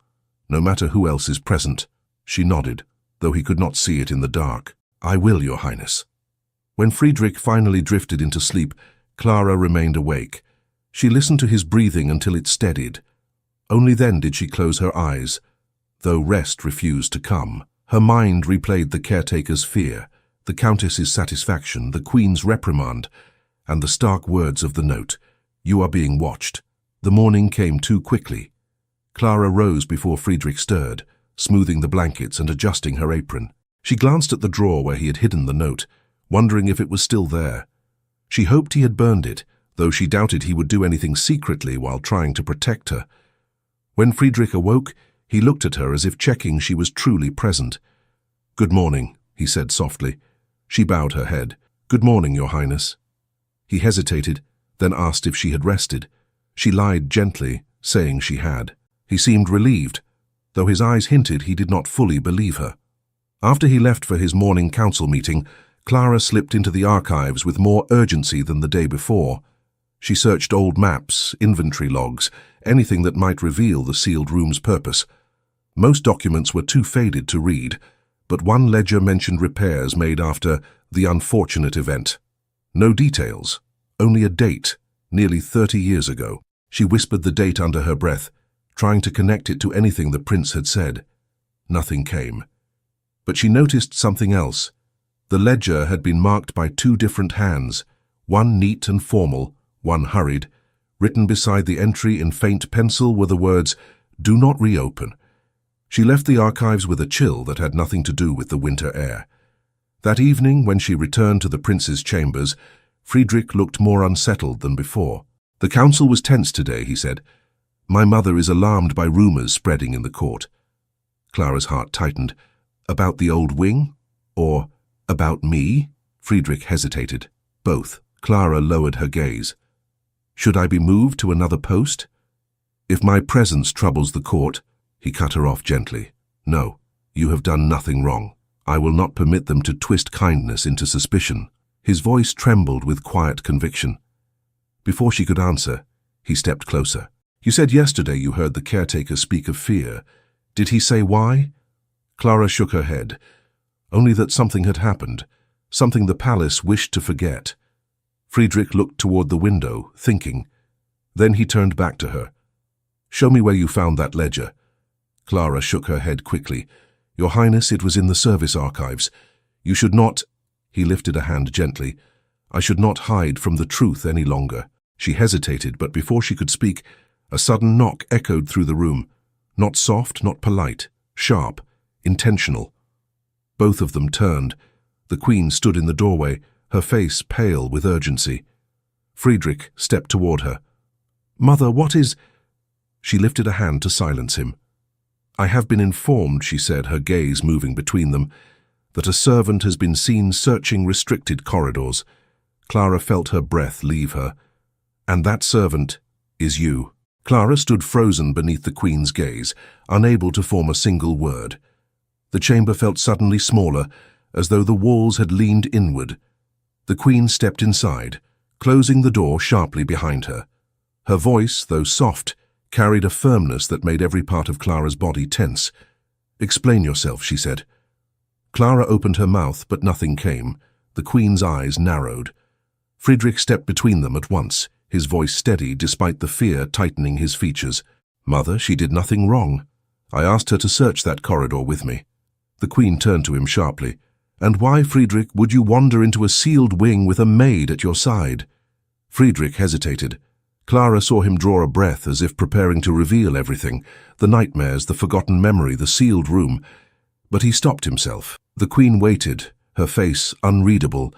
no matter who else is present. She nodded, though he could not see it in the dark. I will, Your Highness. When Friedrich finally drifted into sleep, Clara remained awake. She listened to his breathing until it steadied. Only then did she close her eyes, though rest refused to come. Her mind replayed the caretaker's fear, the countess's satisfaction, the queen's reprimand, and the stark words of the note. You are being watched. The morning came too quickly. Clara rose before Friedrich stirred, smoothing the blankets and adjusting her apron. She glanced at the drawer where he had hidden the note, wondering if it was still there. She hoped he had burned it, though she doubted he would do anything secretly while trying to protect her. When Friedrich awoke, he looked at her as if checking she was truly present. Good morning, he said softly. She bowed her head. Good morning, Your Highness. He hesitated, then asked if she had rested. She lied gently, saying she had. He seemed relieved, though his eyes hinted he did not fully believe her. After he left for his morning council meeting, Clara slipped into the archives with more urgency than the day before. She searched old maps, inventory logs, anything that might reveal the sealed room's purpose. Most documents were too faded to read, but one ledger mentioned repairs made after the unfortunate event. No details, only a date, nearly 30 years ago. She whispered the date under her breath, trying to connect it to anything the prince had said. Nothing came. But she noticed something else. The ledger had been marked by two different hands, one neat and formal, one hurried. Written beside the entry in faint pencil were the words, "Do not reopen." She left the archives with a chill that had nothing to do with the winter air. That evening, when she returned to the prince's chambers, Friedrich looked more unsettled than before. The council was tense today, he said. My mother is alarmed by rumors spreading in the court. Clara's heart tightened. About the old wing? Or about me? Friedrich hesitated. Both. Clara lowered her gaze. Should I be moved to another post? If my presence troubles the court, he cut her off gently. No, you have done nothing wrong. I will not permit them to twist kindness into suspicion. His voice trembled with quiet conviction. Before she could answer, he stepped closer. You said yesterday you heard the caretaker speak of fear. Did he say why? Clara shook her head. only that something had happened, something the palace wished to forget. Friedrich looked toward the window, thinking. Then he turned back to her. "Show me where you found that ledger." Clara shook her head quickly. "Your Highness, it was in the service archives. You should not—" He lifted a hand gently. "I should not hide from the truth any longer." She hesitated, but before she could speak, a sudden knock echoed through the room. Not soft, not polite, sharp, intentional. Both of them turned. The Queen stood in the doorway, her face pale with urgency. Friedrich stepped toward her. "Mother, what is—" She lifted a hand to silence him. "I have been informed," she said, her gaze moving between them, "that a servant has been seen searching restricted corridors." Clara felt her breath leave her. "And that servant is you." Clara stood frozen beneath the Queen's gaze, unable to form a single word. The chamber felt suddenly smaller, as though the walls had leaned inward. The Queen stepped inside, closing the door sharply behind her. Her voice, though soft, carried a firmness that made every part of Clara's body tense. "Explain yourself," she said. Clara opened her mouth, but nothing came. The Queen's eyes narrowed. Friedrich stepped between them at once, his voice steady despite the fear tightening his features. "Mother, she did nothing wrong. I asked her to search that corridor with me." The Queen turned to him sharply. "And why, Friedrich, would you wander into a sealed wing with a maid at your side?" Friedrich hesitated. Clara saw him draw a breath as if preparing to reveal everything, the nightmares, the forgotten memory, the sealed room. But he stopped himself. The Queen waited, her face unreadable.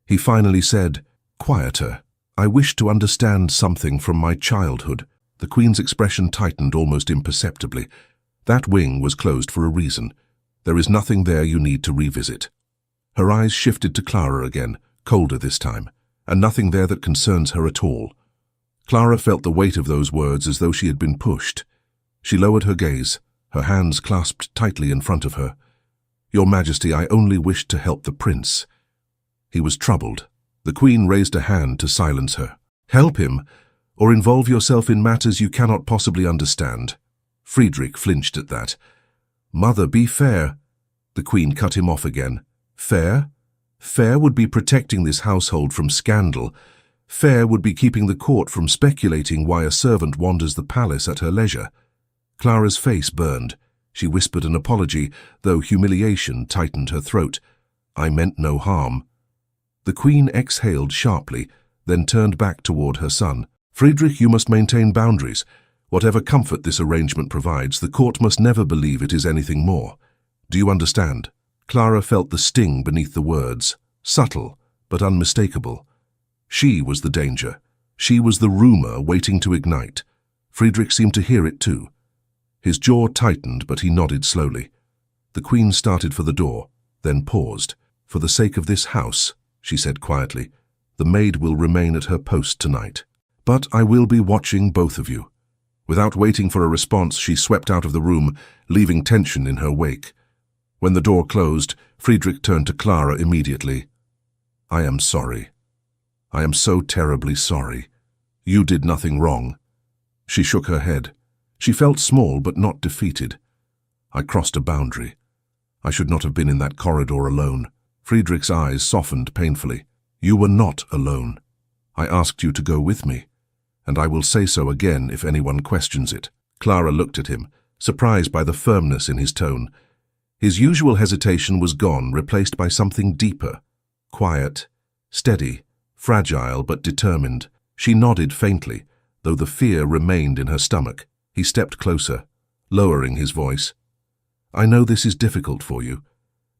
He finally said, "Quieter. I wish to understand something from my childhood." The Queen's expression tightened almost imperceptibly. "That wing was closed for a reason. There is nothing there you need to revisit." Her eyes shifted to Clara again, colder this time, and nothing there that concerns her at all. Clara felt the weight of those words as though she had been pushed. She lowered her gaze, her hands clasped tightly in front of her. "Your Majesty, I only wished to help the prince." He was troubled. The Queen raised a hand to silence her. "Help him, or involve yourself in matters you cannot possibly understand." Friedrich flinched at that. "Mother, be fair." The Queen cut him off again. "Fair? Fair would be protecting this household from scandal. Fair would be keeping the court from speculating why a servant wanders the palace at her leisure." Clara's face burned. She whispered an apology, though humiliation tightened her throat. "I meant no harm." The Queen exhaled sharply, then turned back toward her son. "Friedrich, you must maintain boundaries. Whatever comfort this arrangement provides, the court must never believe it is anything more. Do you understand?" Clara felt the sting beneath the words, subtle but unmistakable. She was the danger. She was the rumor waiting to ignite. Friedrich seemed to hear it too. His jaw tightened, but he nodded slowly. The Queen started for the door, then paused. "For the sake of this house," she said quietly, "the maid will remain at her post tonight. But I will be watching both of you." Without waiting for a response, she swept out of the room, leaving tension in her wake. When the door closed, Friedrich turned to Clara immediately. "I am sorry. I am so terribly sorry. You did nothing wrong." She shook her head. She felt small but not defeated. "I crossed a boundary. I should not have been in that corridor alone." Friedrich's eyes softened painfully. "You were not alone. I asked you to go with me, and I will say so again if anyone questions it." Clara looked at him, surprised by the firmness in his tone. His usual hesitation was gone, replaced by something deeper. Quiet, steady, fragile but determined. She nodded faintly, though the fear remained in her stomach. He stepped closer, lowering his voice. "I know this is difficult for you,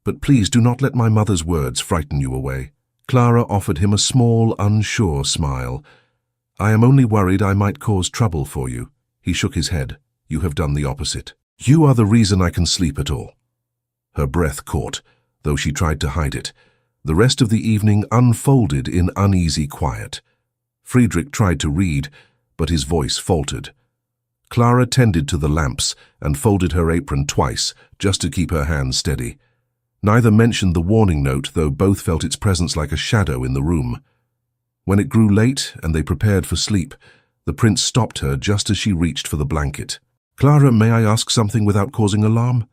but please do not let my mother's words frighten you away." Clara offered him a small, unsure smile. "I am only worried I might cause trouble for you." He shook his head. "You have done the opposite. You are the reason I can sleep at all." Her breath caught, though she tried to hide it. The rest of the evening unfolded in uneasy quiet. Friedrich tried to read, but his voice faltered. Clara tended to the lamps and folded her apron twice, just to keep her hands steady. Neither mentioned the warning note, though both felt its presence like a shadow in the room. When it grew late and they prepared for sleep, the prince stopped her just as she reached for the blanket. "Clara, may I ask something without causing alarm?"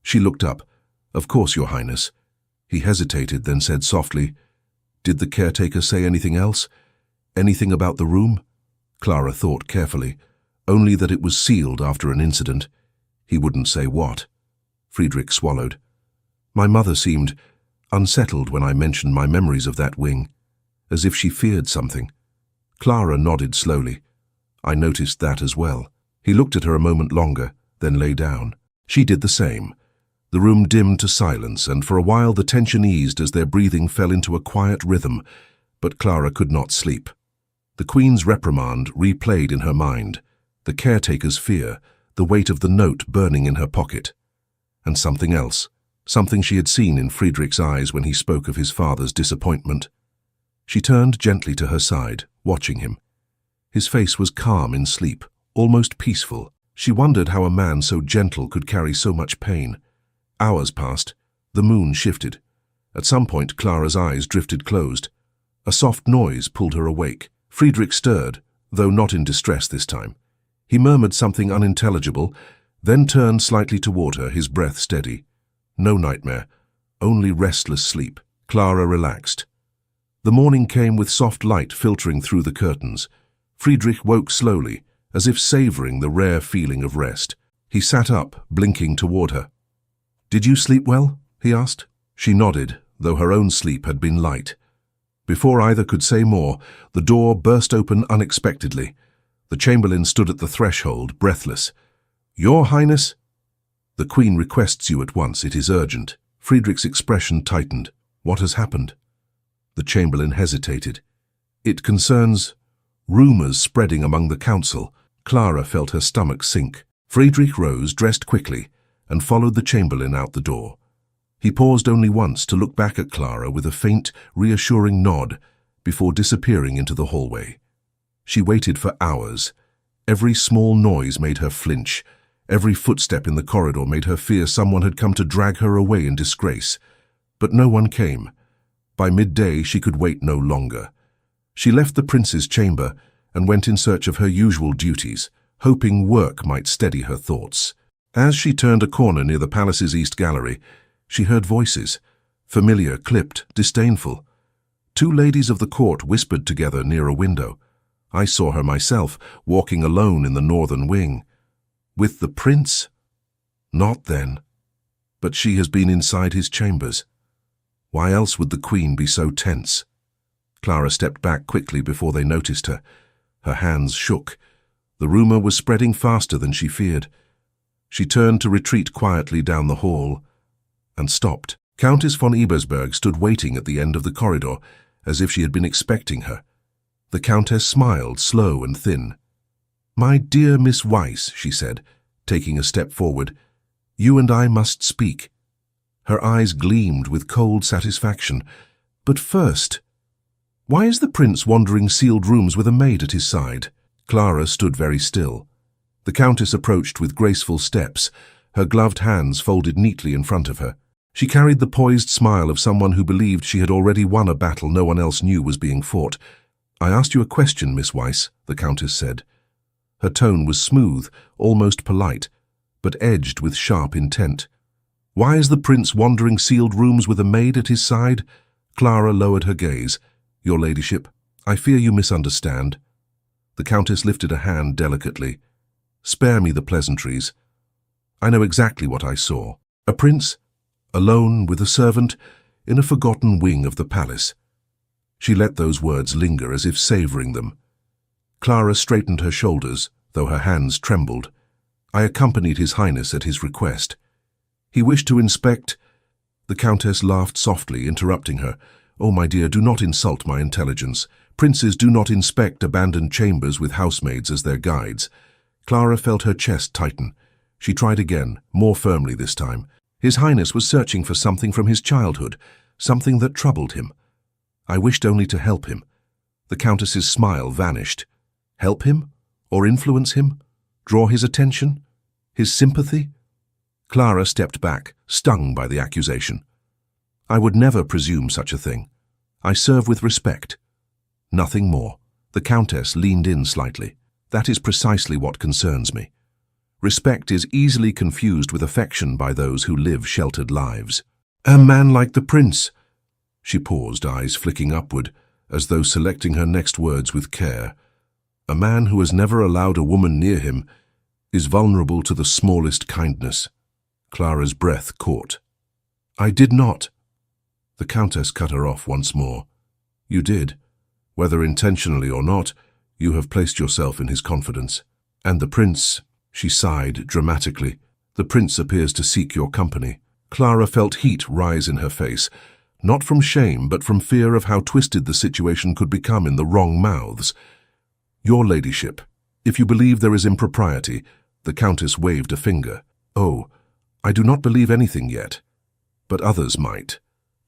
She looked up. "Of course, Your Highness. He hesitated, then said softly, "Did the caretaker say anything else? Anything about the room?" Clara thought carefully. Only that it was sealed after an incident. He wouldn't say what. Friedrich swallowed. "My mother seemed unsettled when I mentioned my memories of that wing, as if she feared something." Clara nodded slowly. "I noticed that as well." He looked at her a moment longer, then lay down. She did the same. The room dimmed to silence, and for a while the tension eased as their breathing fell into a quiet rhythm, but Clara could not sleep. The Queen's reprimand replayed in her mind, the caretaker's fear, the weight of the note burning in her pocket. And something else, something she had seen in Friedrich's eyes when he spoke of his father's disappointment. She turned gently to her side, watching him. His face was calm in sleep, almost peaceful. She wondered how a man so gentle could carry so much pain. Hours passed. The moon shifted. At some point, Clara's eyes drifted closed. A soft noise pulled her awake. Friedrich stirred, though not in distress this time. He murmured something unintelligible, then turned slightly toward her, his breath steady. No nightmare, only restless sleep. Clara relaxed. The morning came with soft light filtering through the curtains. Friedrich woke slowly, as if savoring the rare feeling of rest. He sat up, blinking toward her. "Did you sleep well?" he asked. She nodded, though her own sleep had been light. Before either could say more, the door burst open unexpectedly. The chamberlain stood at the threshold, breathless. "Your Highness?" "The Queen requests you at once. It is urgent." Friedrich's expression tightened. "What has happened?" The chamberlain hesitated. "It concerns rumors spreading among the council." Clara felt her stomach sink. Friedrich rose, dressed quickly, and followed the chamberlain out the door. He paused only once to look back at Clara with a faint, reassuring nod before disappearing into the hallway. She waited for hours. Every small noise made her flinch. Every footstep in the corridor made her fear someone had come to drag her away in disgrace. But no one came. By midday, she could wait no longer. She left the prince's chamber and went in search of her usual duties, hoping work might steady her thoughts. As she turned a corner near the palace's east gallery, she heard voices, familiar, clipped, disdainful. Two ladies of the court whispered together near a window. I saw her myself, walking alone in the northern wing. With the prince? Not then. But she has been inside his chambers. Why else would the Queen be so tense? Clara stepped back quickly before they noticed her. Her hands shook. The rumor was spreading faster than she feared. She turned to retreat quietly down the hall, and stopped. Countess von Ebersberg stood waiting at the end of the corridor, as if she had been expecting her. The Countess smiled, slow and thin. "My dear Miss Weiss," she said, taking a step forward, "you and I must speak." Her eyes gleamed with cold satisfaction. "But first, why is the prince wandering sealed rooms with a maid at his side?" Clara stood very still. The Countess approached with graceful steps, her gloved hands folded neatly in front of her. She carried the poised smile of someone who believed she had already won a battle no one else knew was being fought. "I asked you a question, Miss Weiss," the Countess said. Her tone was smooth, almost polite, but edged with sharp intent. "Why is the prince wandering sealed rooms with a maid at his side?" Clara lowered her gaze. "Your ladyship, I fear you misunderstand." The Countess lifted a hand delicately. "Spare me the pleasantries. I know exactly what I saw. A prince, alone with a servant, in a forgotten wing of the palace." She let those words linger as if savoring them. Clara straightened her shoulders, though her hands trembled. "I accompanied His Highness at his request. He wished to inspect—" The Countess laughed softly, interrupting her. "Oh, my dear, do not insult my intelligence. Princes do not inspect abandoned chambers with housemaids as their guides." Clara felt her chest tighten. She tried again, more firmly this time. His Highness was searching for something from his childhood, something that troubled him. I wished only to help him. The Countess's smile vanished. Help him? Or influence him? Draw his attention? His sympathy? Clara stepped back, stung by the accusation. "I would never presume such a thing. I serve with respect. Nothing more." The Countess leaned in slightly. "That is precisely what concerns me. Respect is easily confused with affection by those who live sheltered lives." A man like the prince. She paused, eyes flicking upward, as though selecting her next words with care. A man who has never allowed a woman near him is vulnerable to the smallest kindness. Clara's breath caught. I did not. The Countess cut her off once more. You did. Whether intentionally or not, you have placed yourself in his confidence. And the prince, she sighed dramatically, the prince appears to seek your company. Clara felt heat rise in her face, not from shame but from fear of how twisted the situation could become in the wrong mouths. Your ladyship, if you believe there is impropriety, the Countess waved a finger. Oh, I do not believe anything yet, but others might.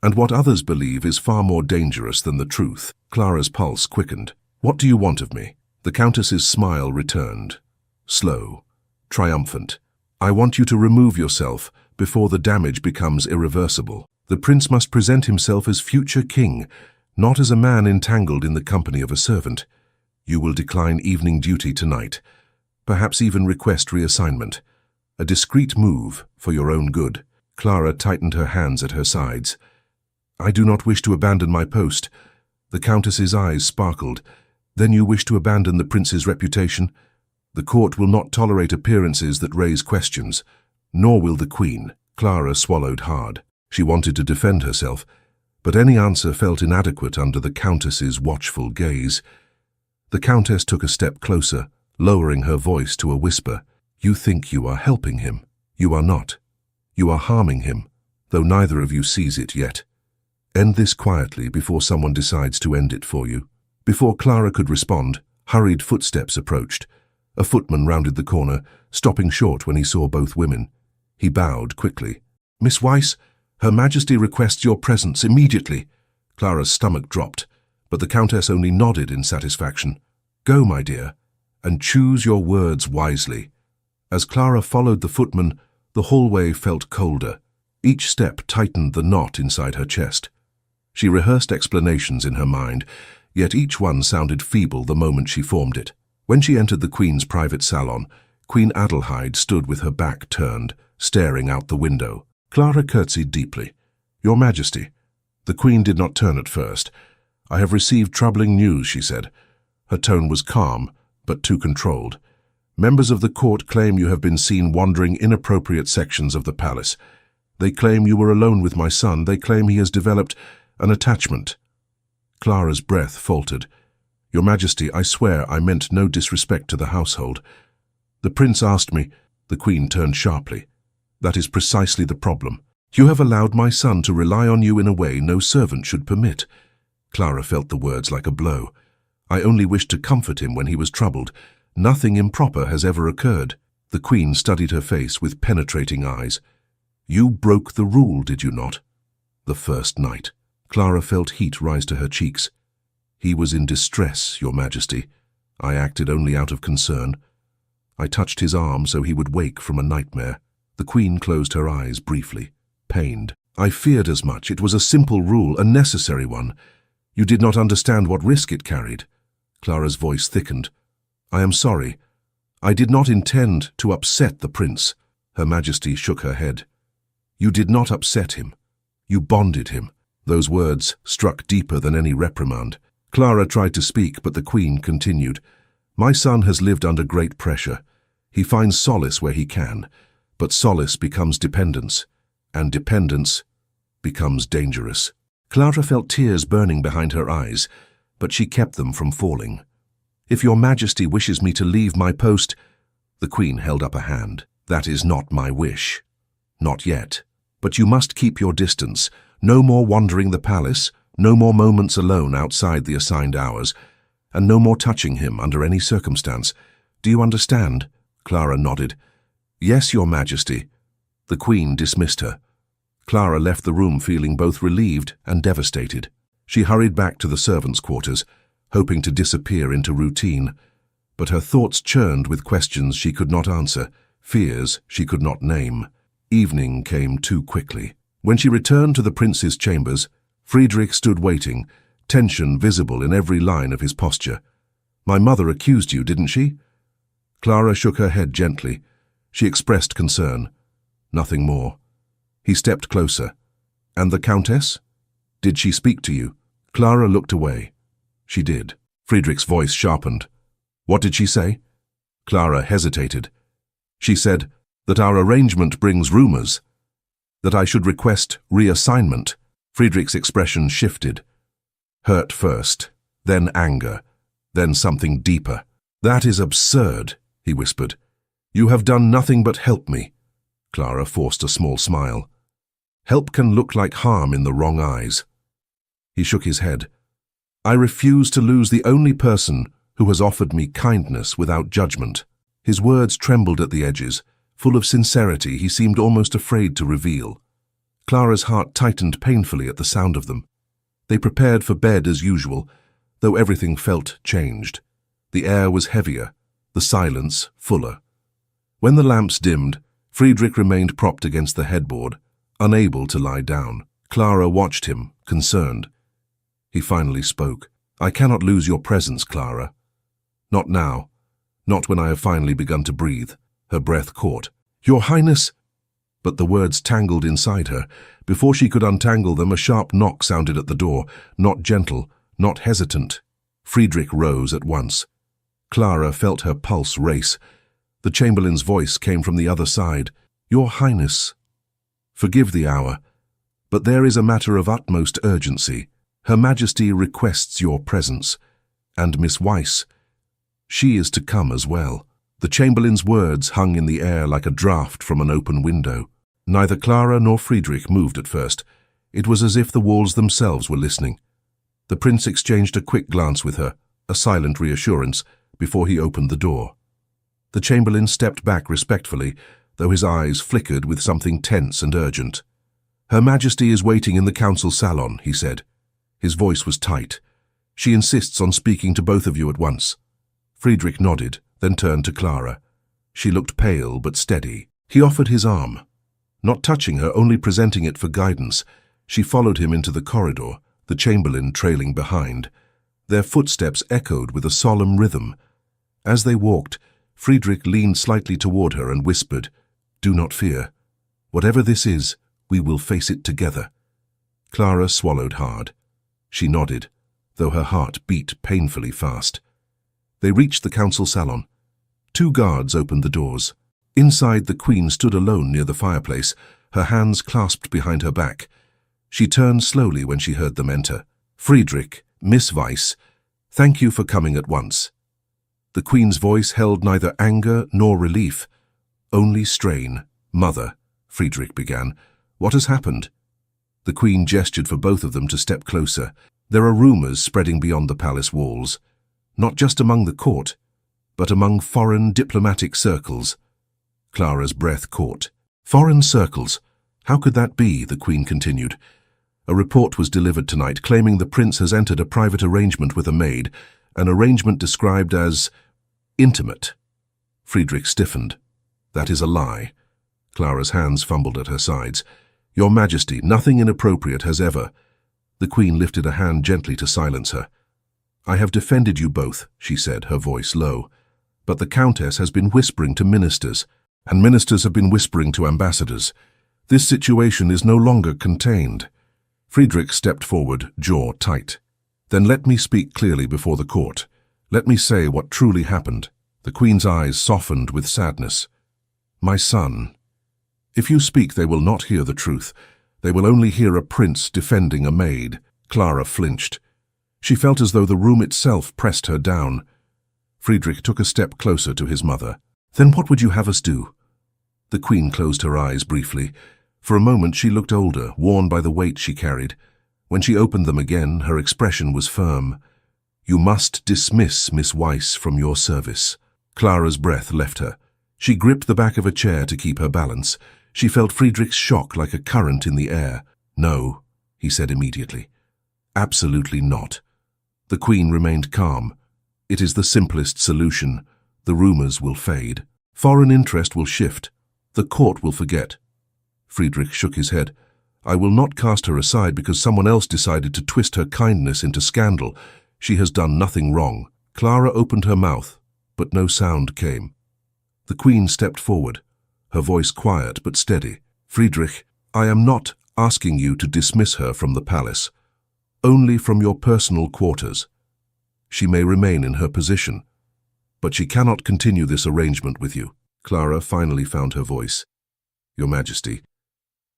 And what others believe is far more dangerous than the truth. Clara's pulse quickened. What do you want of me? The Countess's smile returned. Slow, triumphant. I want you to remove yourself before the damage becomes irreversible. The prince must present himself as future king, not as a man entangled in the company of a servant. You will decline evening duty tonight, perhaps even request reassignment. A discreet move for your own good. Clara tightened her hands at her sides. I do not wish to abandon my post. The Countess's eyes sparkled. Then you wish to abandon the prince's reputation? The court will not tolerate appearances that raise questions, nor will the Queen. Clara swallowed hard. She wanted to defend herself, but any answer felt inadequate under the Countess's watchful gaze. The Countess took a step closer, lowering her voice to a whisper. You think you are helping him. You are not. You are harming him, though neither of you sees it yet. End this quietly before someone decides to end it for you. Before Clara could respond, hurried footsteps approached. A footman rounded the corner, stopping short when he saw both women. He bowed quickly. Miss Weiss, Her Majesty requests your presence immediately. Clara's stomach dropped, but the Countess only nodded in satisfaction. Go, my dear, and choose your words wisely. As Clara followed the footman, the hallway felt colder. Each step tightened the knot inside her chest. She rehearsed explanations in her mind, yet each one sounded feeble the moment she formed it. When she entered the Queen's private salon, Queen Adelheid stood with her back turned, staring out the window. Clara curtsied deeply. Your Majesty. The Queen did not turn at first. I have received troubling news, she said. Her tone was calm, but too controlled. Members of the court claim you have been seen wandering inappropriate sections of the palace. They claim you were alone with my son. They claim he has developed an attachment. Clara's breath faltered. Your Majesty, I swear I meant no disrespect to the household. The prince asked me. The Queen turned sharply. That is precisely the problem. You have allowed my son to rely on you in a way no servant should permit. Clara felt the words like a blow. I only wished to comfort him when he was troubled. Nothing improper has ever occurred. The Queen studied her face with penetrating eyes. You broke the rule, did you not? The first night. Clara felt heat rise to her cheeks. He was in distress, Your Majesty. I acted only out of concern. I touched his arm so he would wake from a nightmare. The Queen closed her eyes briefly, pained. I feared as much. It was a simple rule, a necessary one. You did not understand what risk it carried. Clara's voice thickened. I am sorry. I did not intend to upset the prince. Her Majesty shook her head. You did not upset him. You bonded him. Those words struck deeper than any reprimand. Clara tried to speak, but the Queen continued. My son has lived under great pressure. He finds solace where he can, but solace becomes dependence, and dependence becomes dangerous. Clara felt tears burning behind her eyes, but she kept them from falling. If Your Majesty wishes me to leave my post, the Queen held up a hand. That is not my wish. Not yet. But you must keep your distance. No more wandering the palace, no more moments alone outside the assigned hours, and no more touching him under any circumstance. Do you understand? Clara nodded. Yes, Your Majesty. The Queen dismissed her. Clara left the room feeling both relieved and devastated. She hurried back to the servants' quarters, hoping to disappear into routine. But her thoughts churned with questions she could not answer, fears she could not name. Evening came too quickly. When she returned to the prince's chambers, Friedrich stood waiting, tension visible in every line of his posture. My mother accused you, didn't she? Clara shook her head gently. She expressed concern. Nothing more. He stepped closer. And the Countess? Did she speak to you? Clara looked away. She did. Friedrich's voice sharpened. What did she say? Clara hesitated. She said that our arrangement brings rumors, that I should request reassignment. Friedrich's expression shifted. Hurt first, then anger, then something deeper. That is absurd, he whispered. You have done nothing but help me. Clara forced a small smile. Help can look like harm in the wrong eyes. He shook his head. I refuse to lose the only person who has offered me kindness without judgment. His words trembled at the edges. Full of sincerity, he seemed almost afraid to reveal. Clara's heart tightened painfully at the sound of them. They prepared for bed as usual, though everything felt changed. The air was heavier, the silence fuller. When the lamps dimmed, Friedrich remained propped against the headboard, unable to lie down. Clara watched him, concerned. He finally spoke. I cannot lose your presence, Clara. Not now. Not when I have finally begun to breathe. Her breath caught. Your Highness! But the words tangled inside her. Before she could untangle them, a sharp knock sounded at the door, not gentle, not hesitant. Friedrich rose at once. Clara felt her pulse race. The Chamberlain's voice came from the other side. Your Highness, forgive the hour, but there is a matter of utmost urgency. Her Majesty requests your presence, and Miss Weiss, she is to come as well. The Chamberlain's words hung in the air like a draught from an open window. Neither Clara nor Friedrich moved at first. It was as if the walls themselves were listening. The prince exchanged a quick glance with her, a silent reassurance, before he opened the door. The Chamberlain stepped back respectfully, though his eyes flickered with something tense and urgent. Her Majesty is waiting in the council salon, he said. His voice was tight. She insists on speaking to both of you at once. Friedrich nodded, then turned to Clara. She looked pale but steady. He offered his arm. Not touching her, only presenting it for guidance, she followed him into the corridor, the Chamberlain trailing behind. Their footsteps echoed with a solemn rhythm. As they walked, Friedrich leaned slightly toward her and whispered, Do not fear. Whatever this is, we will face it together. Clara swallowed hard. She nodded, though her heart beat painfully fast. They reached the council salon. 2 guards opened the doors. Inside, the Queen stood alone near the fireplace, her hands clasped behind her back. She turned slowly when she heard them enter. Friedrich, Miss Weiss, thank you for coming at once. The Queen's voice held neither anger nor relief, only strain. Mother, Friedrich began, what has happened? The Queen gestured for both of them to step closer. There are rumors spreading beyond the palace walls, not just among the court, but among foreign diplomatic circles. Clara's breath caught. Foreign circles? How could that be? The Queen continued. A report was delivered tonight claiming the prince has entered a private arrangement with a maid, an arrangement described as intimate. Friedrich stiffened. That is a lie. Clara's hands fumbled at her sides. Your Majesty, nothing inappropriate has ever. The Queen lifted a hand gently to silence her. I have defended you both, she said, her voice low. But the Countess has been whispering to ministers, and ministers have been whispering to ambassadors. This situation is no longer contained. Friedrich stepped forward, jaw tight. Then let me speak clearly before the court. Let me say what truly happened. The Queen's eyes softened with sadness. My son, if you speak, they will not hear the truth. They will only hear a prince defending a maid. Clara flinched. She felt as though the room itself pressed her down. Friedrich took a step closer to his mother. Then what would you have us do? The Queen closed her eyes briefly. For a moment she looked older, worn by the weight she carried. When she opened them again, her expression was firm. You must dismiss Miss Weiss from your service. Clara's breath left her. She gripped the back of a chair to keep her balance. She felt Friedrich's shock like a current in the air. No, he said immediately. Absolutely not. The Queen remained calm. It is the simplest solution. The rumors will fade. Foreign interest will shift. The court will forget. Friedrich shook his head. I will not cast her aside because someone else decided to twist her kindness into scandal. She has done nothing wrong. Clara opened her mouth, but no sound came. The Queen stepped forward, her voice quiet but steady. Friedrich, I am not asking you to dismiss her from the palace, only from your personal quarters. She may remain in her position, but she cannot continue this arrangement with you." Clara finally found her voice. "Your Majesty,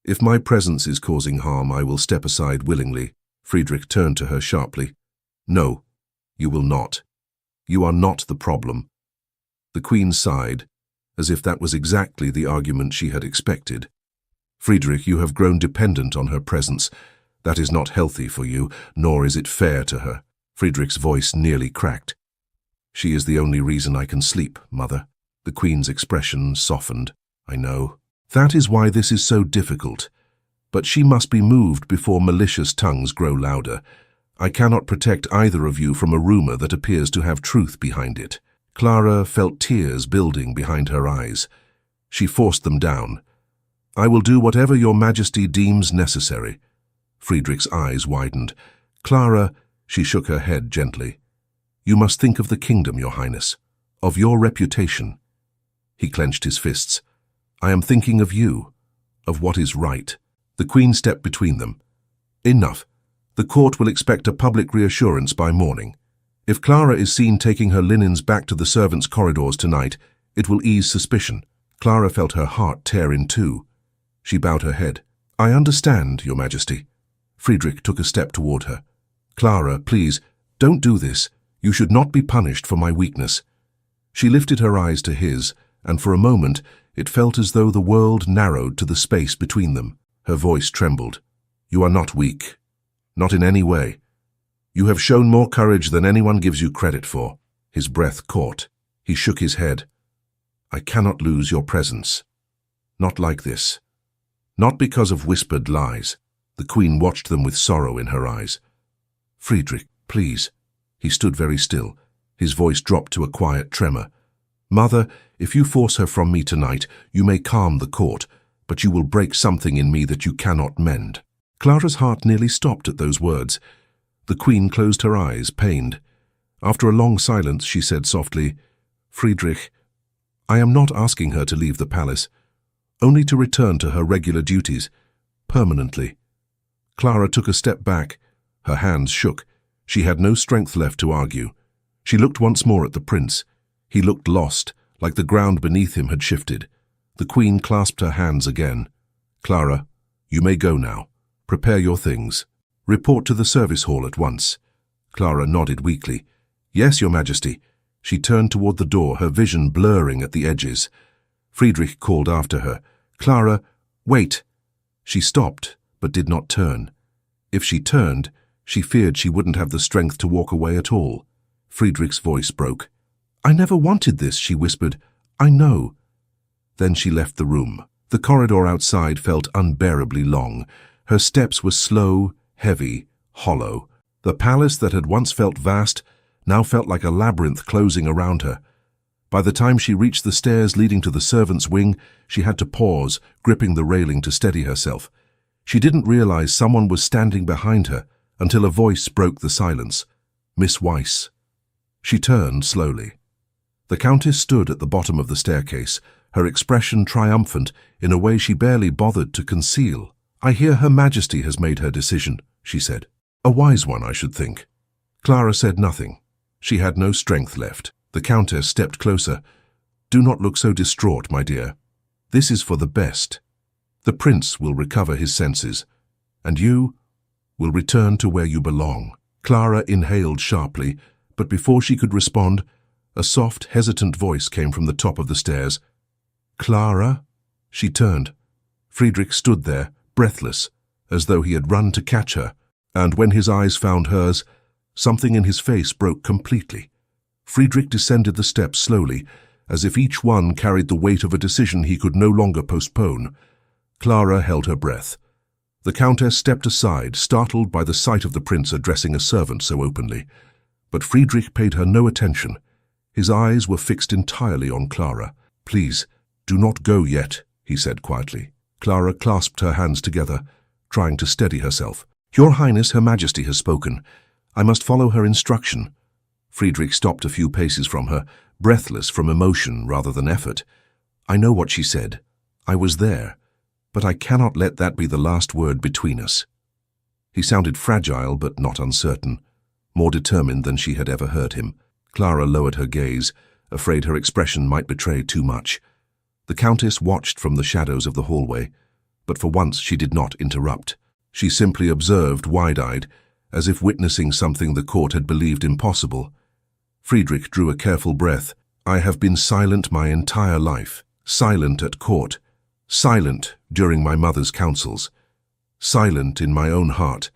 if my presence is causing harm, I will step aside willingly." Friedrich turned to her sharply. "No, you will not. You are not the problem." The Queen sighed, as if that was exactly the argument she had expected. "Friedrich, you have grown dependent on her presence. That is not healthy for you, nor is it fair to her." Friedrich's voice nearly cracked. "She is the only reason I can sleep, Mother." The Queen's expression softened. "I know. That is why this is so difficult. But she must be moved before malicious tongues grow louder. I cannot protect either of you from a rumor that appears to have truth behind it." Clara felt tears building behind her eyes. She forced them down. "I will do whatever your Majesty deems necessary." Friedrich's eyes widened. "Clara," she shook her head gently, "you must think of the kingdom, Your Highness, of your reputation." He clenched his fists. "I am thinking of you, of what is right." The Queen stepped between them. "Enough. The court will expect a public reassurance by morning. If Clara is seen taking her linens back to the servants' corridors tonight, it will ease suspicion." Clara felt her heart tear in two. She bowed her head. "I understand, Your Majesty." Friedrich took a step toward her. "Clara, please, don't do this. You should not be punished for my weakness." She lifted her eyes to his, and for a moment it felt as though the world narrowed to the space between them. Her voice trembled. "You are not weak. Not in any way. You have shown more courage than anyone gives you credit for." His breath caught. He shook his head. "I cannot lose your presence. Not like this. Not because of whispered lies." The Queen watched them with sorrow in her eyes. "Friedrich, please." He stood very still. His voice dropped to a quiet tremor. "Mother, if you force her from me tonight, you may calm the court, but you will break something in me that you cannot mend." Clara's heart nearly stopped at those words. The Queen closed her eyes, pained. After a long silence, she said softly, "Friedrich, I am not asking her to leave the palace, only to return to her regular duties, permanently." Clara took a step back. Her hands shook. She had no strength left to argue. She looked once more at the prince. He looked lost, like the ground beneath him had shifted. The Queen clasped her hands again. "Clara, you may go now. Prepare your things. Report to the service hall at once." Clara nodded weakly. "Yes, Your Majesty." She turned toward the door, her vision blurring at the edges. Friedrich called after her. "Clara, wait." She stopped, but did not turn. If she turned, she feared she wouldn't have the strength to walk away at all. Friedrich's voice broke. "I never wanted this," she whispered. "I know." Then she left the room. The corridor outside felt unbearably long. Her steps were slow, heavy, hollow. The palace that had once felt vast now felt like a labyrinth closing around her. By the time she reached the stairs leading to the servants' wing, she had to pause, gripping the railing to steady herself. She didn't realize someone was standing behind her until a voice broke the silence. "Miss Weiss." She turned slowly. The Countess stood at the bottom of the staircase, her expression triumphant in a way she barely bothered to conceal. "I hear Her Majesty has made her decision," she said. "A wise one, I should think." Clara said nothing. She had no strength left. The Countess stepped closer. "Do not look so distraught, my dear. This is for the best. The prince will recover his senses, and you will return to where you belong." Clara inhaled sharply, but before she could respond, a soft, hesitant voice came from the top of the stairs. "Clara?" She turned. Friedrich stood there, breathless, as though he had run to catch her, and when his eyes found hers, something in his face broke completely. Friedrich descended the steps slowly, as if each one carried the weight of a decision he could no longer postpone. Clara held her breath. The Countess stepped aside, startled by the sight of the prince addressing a servant so openly. But Friedrich paid her no attention. His eyes were fixed entirely on Clara. "Please, do not go yet," he said quietly. Clara clasped her hands together, trying to steady herself. "Your Highness, Her Majesty has spoken. I must follow her instruction." Friedrich stopped a few paces from her, breathless from emotion rather than effort. "I know what she said. I was there. but I cannot let that be the last word between us." He sounded fragile but not uncertain, more determined than she had ever heard him. Clara lowered her gaze, afraid her expression might betray too much. The Countess watched from the shadows of the hallway, but for once she did not interrupt. She simply observed, wide-eyed, as if witnessing something the court had believed impossible. Friedrich drew a careful breath. "I have been silent my entire life, silent at court, silent during my mother's counsels, silent in my own heart,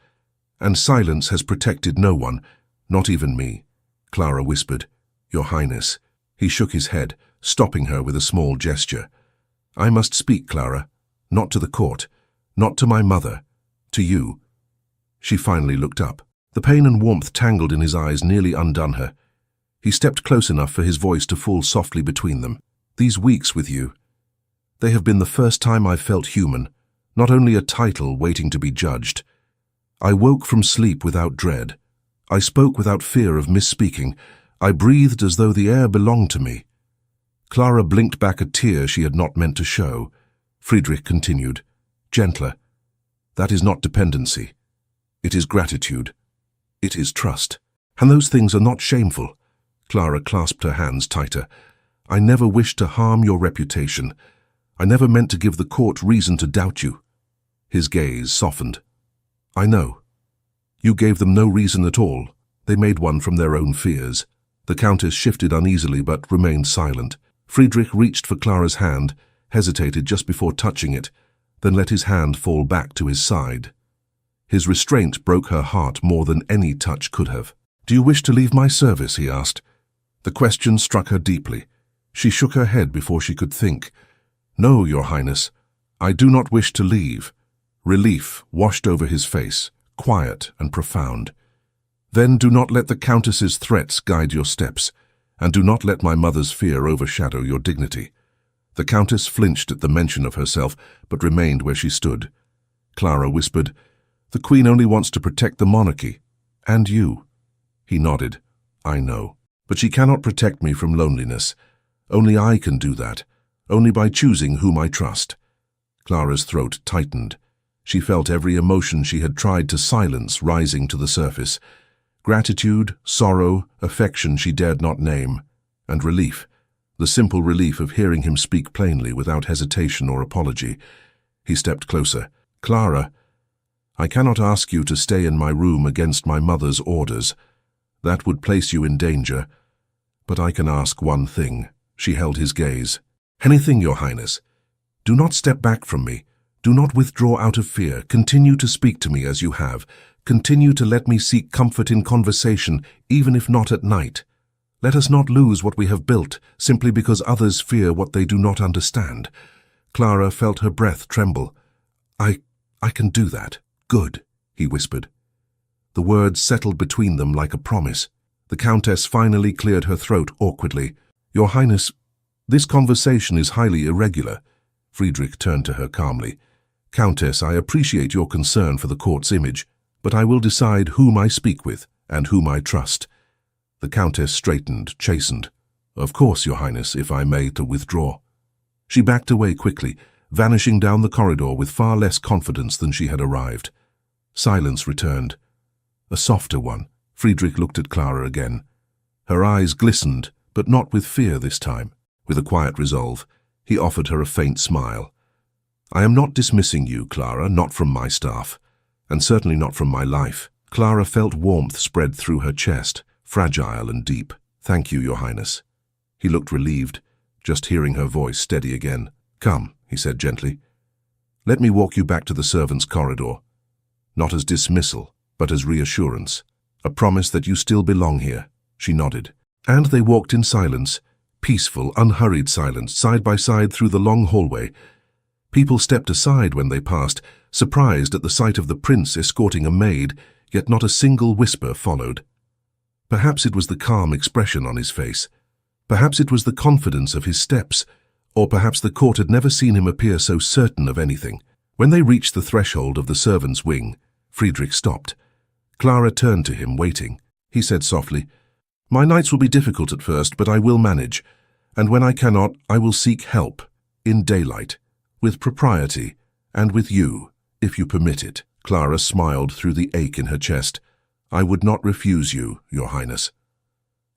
and silence has protected no one, not even me," Clara whispered. "Your Highness." He shook his head, stopping her with a small gesture. "I must speak, Clara, not to the court, not to my mother, to you." She finally looked up. The pain and warmth tangled in his eyes nearly undone her. He stepped close enough for his voice to fall softly between them. "These weeks with you, they have been the first time I've felt human, not only a title waiting to be judged. I woke from sleep without dread. I spoke without fear of misspeaking. I breathed as though the air belonged to me." Clara blinked back a tear she had not meant to show. Friedrich continued, gentler. "That is not dependency. It is gratitude. It is trust. And those things are not shameful." Clara clasped her hands tighter. "I never wished to harm your reputation. I never meant to give the court reason to doubt you." His gaze softened. "I know. You gave them no reason at all. They made one from their own fears." The Countess shifted uneasily but remained silent. Friedrich reached for Clara's hand, hesitated just before touching it, then let his hand fall back to his side. His restraint broke her heart more than any touch could have. "Do you wish to leave my service?" he asked. The question struck her deeply. She shook her head before she could think. "No, Your Highness, I do not wish to leave." Relief washed over his face, quiet and profound. "Then do not let the Countess's threats guide your steps, and do not let my mother's fear overshadow your dignity." The Countess flinched at the mention of herself, but remained where she stood. Clara whispered, "The Queen only wants to protect the monarchy, and you." He nodded. "I know. But she cannot protect me from loneliness. Only I can do that, only by choosing whom I trust." Clara's throat tightened. She felt every emotion she had tried to silence rising to the surface. Gratitude, sorrow, affection she dared not name, and relief, the simple relief of hearing him speak plainly without hesitation or apology. He stepped closer. "Clara, I cannot ask you to stay in my room against my mother's orders. That would place you in danger. But I can ask one thing." She held his gaze. "Anything, Your Highness. Do not step back from me. Do not withdraw out of fear. Continue to speak to me as you have. Continue to let me seek comfort in conversation, even if not at night. Let us not lose what we have built, simply because others fear what they do not understand." Clara felt her breath tremble. I can do that." "Good," he whispered. The words settled between them like a promise. The Countess finally cleared her throat awkwardly. "Your Highness, this conversation is highly irregular." Friedrich turned to her calmly. "Countess, I appreciate your concern for the court's image, but I will decide whom I speak with and whom I trust." The Countess straightened, chastened. "Of course, Your Highness, if I may to withdraw." She backed away quickly, vanishing down the corridor with far less confidence than she had arrived. Silence returned. A softer one. Friedrich looked at Clara again. Her eyes glistened, but not with fear this time. With a quiet resolve, he offered her a faint smile. "I am not dismissing you, Clara, not from my staff, and certainly not from my life." Clara felt warmth spread through her chest, fragile and deep. "Thank you, Your Highness." He looked relieved, just hearing her voice steady again. "Come," he said gently. "Let me walk you back to the servants' corridor. Not as dismissal, but as reassurance. A promise that you still belong here." She nodded. And they walked in silence, peaceful, unhurried silence, side by side through the long hallway. People stepped aside when they passed, surprised at the sight of the prince escorting a maid, yet not a single whisper followed. Perhaps it was the calm expression on his face. Perhaps it was the confidence of his steps. Or perhaps the court had never seen him appear so certain of anything. When they reached the threshold of the servants' wing, Friedrich stopped. Clara turned to him, waiting. He said softly, "My nights will be difficult at first, but I will manage. And when I cannot, I will seek help, in daylight, with propriety, And with you, if you permit it. Clara smiled through the ache in her chest. I would not refuse you, Your Highness.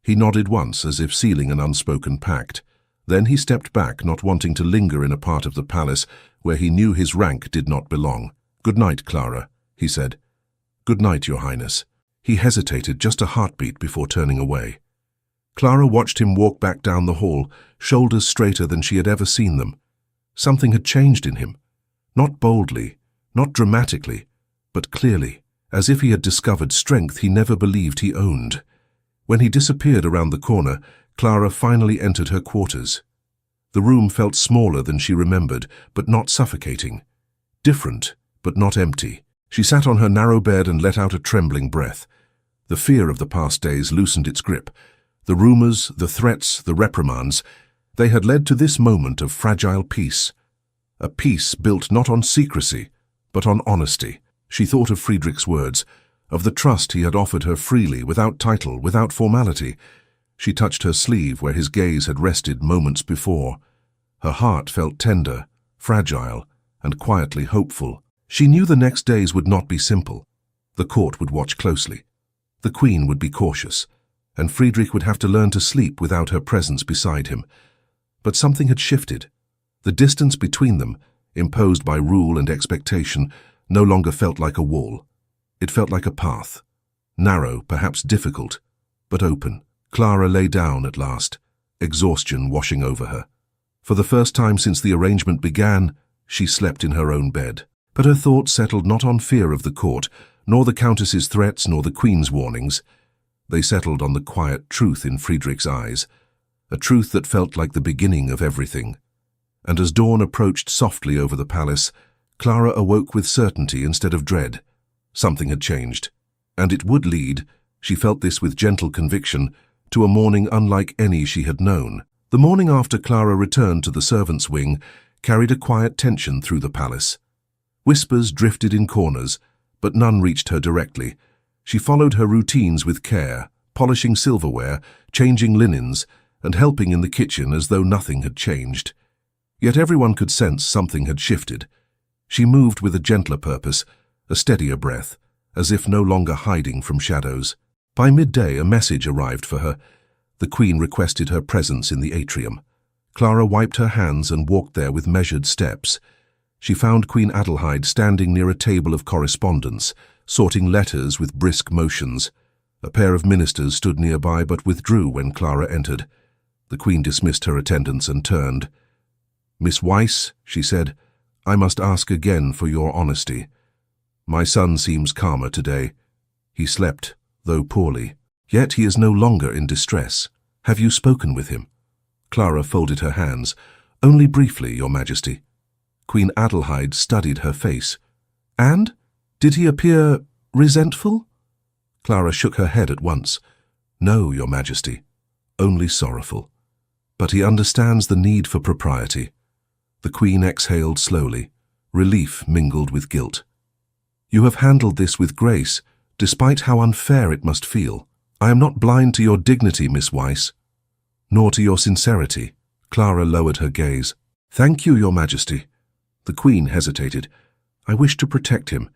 He nodded once, as if sealing an unspoken pact. Then he stepped back, not wanting to linger in a part of the palace where he knew his rank did not belong. Good night, Clara, he said. Good night, Your Highness. He hesitated just a heartbeat before turning away. Clara watched him walk back down the hall, shoulders straighter than she had ever seen them. Something had changed in him. Not boldly, not dramatically, but clearly, as if he had discovered strength he never believed he owned. When he disappeared around the corner, Clara finally entered her quarters. The room felt smaller than she remembered, but not suffocating. Different, but not empty. She sat on her narrow bed and let out a trembling breath. The fear of the past days loosened its grip. The rumors, the threats, the reprimands, they had led to this moment of fragile peace. A peace built not on secrecy, but on honesty. She thought of Friedrich's words, of the trust he had offered her freely, without title, without formality. She touched her sleeve where his gaze had rested moments before. Her heart felt tender, fragile, and quietly hopeful. She knew the next days would not be simple. The court would watch closely. The Queen would be cautious, and Friedrich would have to learn to sleep without her presence beside him. But something had shifted. The distance between them, imposed by rule and expectation, no longer felt like a wall. It felt like a path. Narrow, perhaps difficult, but open. Clara lay down at last, exhaustion washing over her. For the first time since the arrangement began, she slept in her own bed. But her thoughts settled not on fear of the court, nor the Countess's threats, nor the Queen's warnings. They settled on the quiet truth in Friedrich's eyes, a truth that felt like the beginning of everything. And as dawn approached softly over the palace, Clara awoke with certainty instead of dread. Something had changed, and it would lead, she felt this with gentle conviction, to a morning unlike any she had known. The morning after Clara returned to the servants' wing carried a quiet tension through the palace. Whispers drifted in corners, but none reached her directly. She followed her routines with care, polishing silverware, changing linens, and helping in the kitchen as though nothing had changed. Yet everyone could sense something had shifted. She moved with a gentler purpose, a steadier breath, as if no longer hiding from shadows. By midday, a message arrived for her. The Queen requested her presence in the atrium. Clara wiped her hands and walked there with measured steps. She found Queen Adelheid standing near a table of correspondence, sorting letters with brisk motions. A pair of ministers stood nearby but withdrew when Clara entered. The Queen dismissed her attendants and turned. "Miss Weiss," she said, "I must ask again for your honesty. My son seems calmer today. He slept, though poorly. Yet he is no longer in distress. Have you spoken with him?" Clara folded her hands. "Only briefly, Your Majesty." Queen Adelheid studied her face. "And? Did he appear resentful?" Clara shook her head at once. "No, Your Majesty. Only sorrowful. But he understands the need for propriety." The Queen exhaled slowly. Relief mingled with guilt. "You have handled this with grace, despite how unfair it must feel. I am not blind to your dignity, Miss Weiss, nor to your sincerity." Clara lowered her gaze. "Thank you, Your Majesty." The Queen hesitated. "I wish to protect him,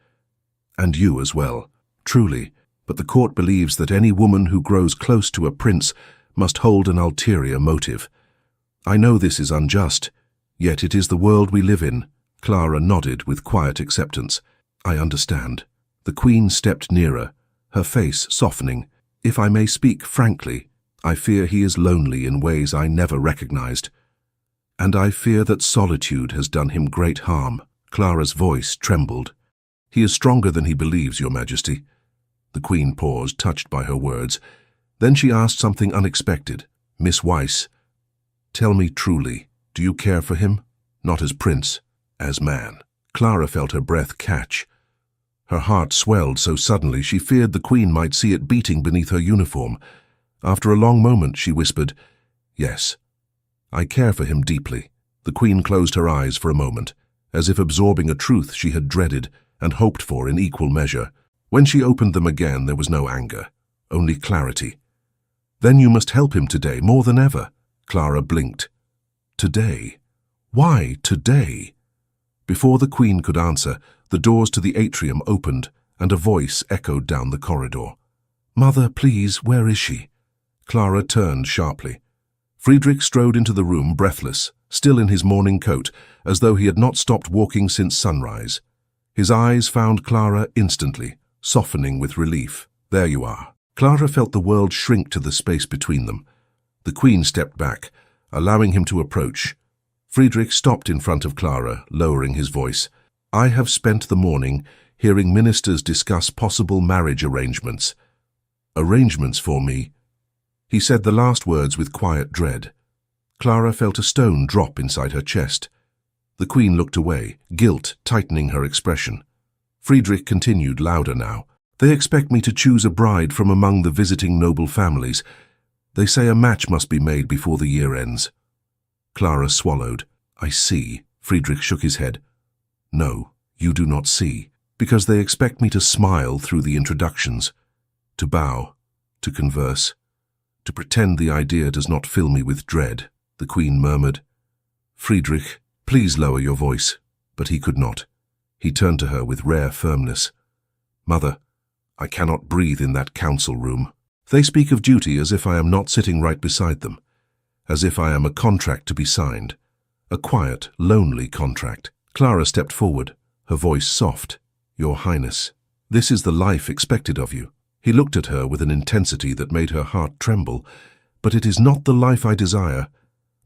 and you as well, truly, but the court believes that any woman who grows close to a prince must hold an ulterior motive. I know this is unjust, yet it is the world we live in." Clara nodded with quiet acceptance. "I understand." The Queen stepped nearer, her face softening. "If I may speak frankly, I fear he is lonely in ways I never recognized. And I fear that solitude has done him great harm." Clara's voice trembled. "He is stronger than he believes, Your Majesty." The Queen paused, touched by her words. Then she asked something unexpected. "Miss Weiss, tell me truly, do you care for him? Not as prince, as man." Clara felt her breath catch. Her heart swelled so suddenly she feared the Queen might see it beating beneath her uniform. After a long moment she whispered, "Yes, I care for him deeply." The Queen closed her eyes for a moment, as if absorbing a truth she had dreaded and hoped for in equal measure. When she opened them again, there was no anger, only clarity. "Then you must help him today, more than ever." Clara blinked. "Today? Why today?" Before the Queen could answer, the doors to the atrium opened and a voice echoed down the corridor. "Mother, please, where is she?" Clara turned sharply. Friedrich strode into the room breathless, still in his morning coat, as though he had not stopped walking since sunrise. His eyes found Clara instantly, softening with relief. "There you are." Clara felt the world shrink to the space between them. The Queen stepped back, allowing him to approach. Friedrich stopped in front of Clara, lowering his voice. "I have spent the morning hearing ministers discuss possible marriage arrangements. Arrangements for me." He said the last words with quiet dread. Clara felt a stone drop inside her chest. The Queen looked away, guilt tightening her expression. Friedrich continued, louder now. "They expect me to choose a bride from among the visiting noble families. They say a match must be made before the year ends." Clara swallowed. "I see." Friedrich shook his head. "No, you do not see. Because they expect me to smile through the introductions, to bow, to converse, to pretend the idea does not fill me with dread." The Queen murmured, "Friedrich, please lower your voice." But he could not. He turned to her with rare firmness. "Mother, I cannot breathe in that council room. They speak of duty as if I am not sitting right beside them, as if I am a contract to be signed, a quiet, lonely contract." Clara stepped forward, her voice soft. "Your Highness, this is the life expected of you." He looked at her with an intensity that made her heart tremble. "But it is not the life I desire."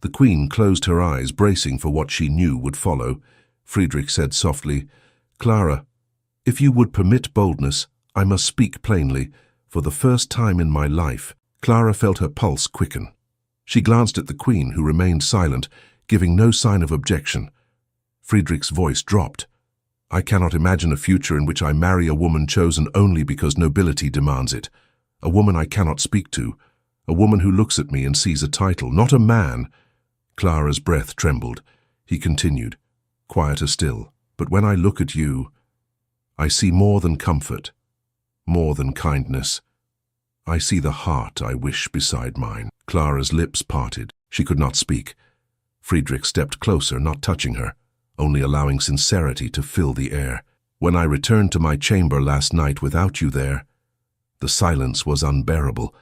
The Queen closed her eyes, bracing for what she knew would follow. Friedrich said softly, "Clara, if you would permit boldness, I must speak plainly. For the first time in my life." Clara felt her pulse quicken. She glanced at the Queen, who remained silent, giving no sign of objection. Friedrich's voice dropped. "I cannot imagine a future in which I marry a woman chosen only because nobility demands it. A woman I cannot speak to. A woman who looks at me and sees a title, not a man." Clara's breath trembled. He continued, quieter still. "But when I look at you, I see more than comfort, more than kindness. I see the heart I wish beside mine." Clara's lips parted. She could not speak. Friedrich stepped closer, not touching her, only allowing sincerity to fill the air. "When I returned to my chamber last night without you there, the silence was unbearable.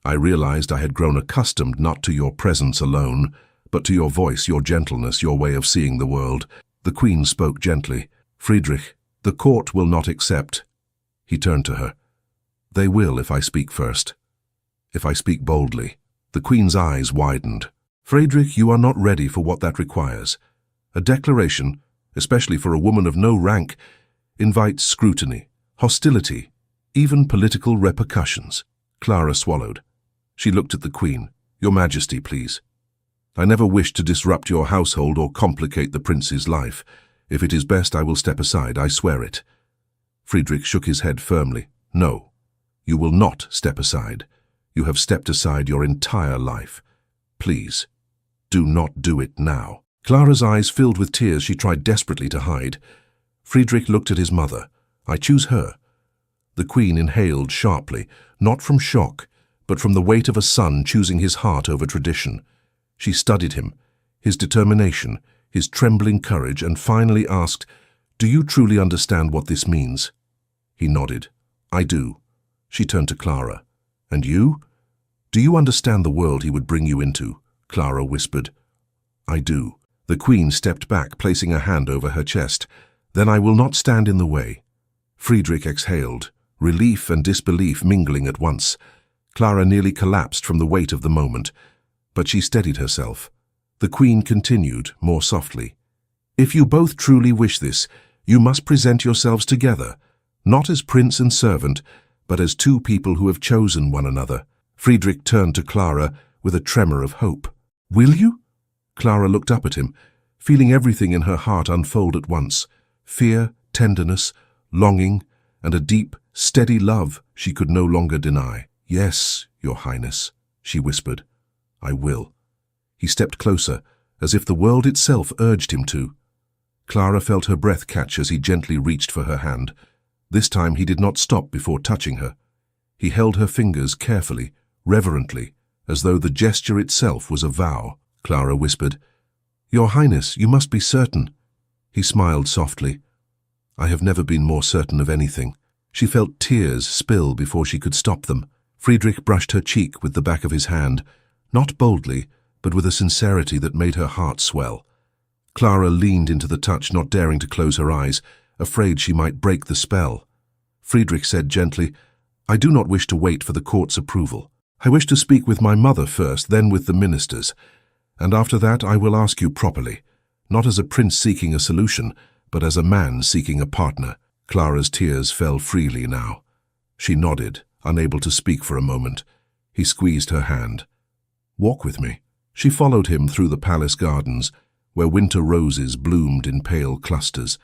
I realized I had grown accustomed not to your presence alone, but to your voice, your gentleness, your way of seeing the world." The Queen spoke gently. "Friedrich, the court will not accept." He turned to her. "They will if I speak first. If I speak boldly." The Queen's eyes widened. "Friedrich, you are not ready for what that requires. A declaration, especially for a woman of no rank, invites scrutiny, hostility, even political repercussions." Clara swallowed. She looked at the Queen. "Your Majesty, please. I never wished to disrupt your household or complicate the prince's life. If it is best, I will step aside, I swear it." Friedrich shook his head firmly. "No, you will not step aside. You have stepped aside your entire life. Please, do not do it now." Clara's eyes filled with tears she tried desperately to hide. Friedrich looked at his mother. "I choose her." The Queen inhaled sharply, not from shock, but from the weight of a son choosing his heart over tradition. She studied him, his determination, his trembling courage, and finally asked, "Do you truly understand what this means?" He nodded. "I do." She turned to Clara. "And you? Do you understand the world he would bring you into?" Clara whispered. "I do." The Queen stepped back, placing a hand over her chest. "Then I will not stand in the way." Friedrich exhaled, relief and disbelief mingling at once. Clara nearly collapsed from the weight of the moment, but she steadied herself. The Queen continued, more softly. "If you both truly wish this, you must present yourselves together, not as prince and servant, but as two people who have chosen one another." Friedrich turned to Clara with a tremor of hope. "Will you?" Clara looked up at him, feeling everything in her heart unfold at once. Fear, tenderness, longing, and a deep, steady love she could no longer deny. "Yes, Your Highness," she whispered. "I will." He stepped closer, as if the world itself urged him to. Clara felt her breath catch as he gently reached for her hand. This time he did not stop before touching her. He held her fingers carefully, reverently, as though the gesture itself was a vow. Clara whispered, "Your Highness, you must be certain." He smiled softly. I have never been more certain of anything. She felt tears spill before she could stop them. Friedrich brushed her cheek with the back of his hand, not boldly, but with a sincerity that made her heart swell. Clara leaned into the touch, not daring to close her eyes, afraid she might break the spell. Friedrich said gently, I do not wish to wait for the court's approval. I wish to speak with my mother first, then with the ministers, and after that I will ask you properly, not as a prince seeking a solution, but as a man seeking a partner. Clara's tears fell freely now. She nodded, unable to speak for a moment. He squeezed her hand. Walk with me. She followed him through the palace gardens, where winter roses bloomed in pale clusters.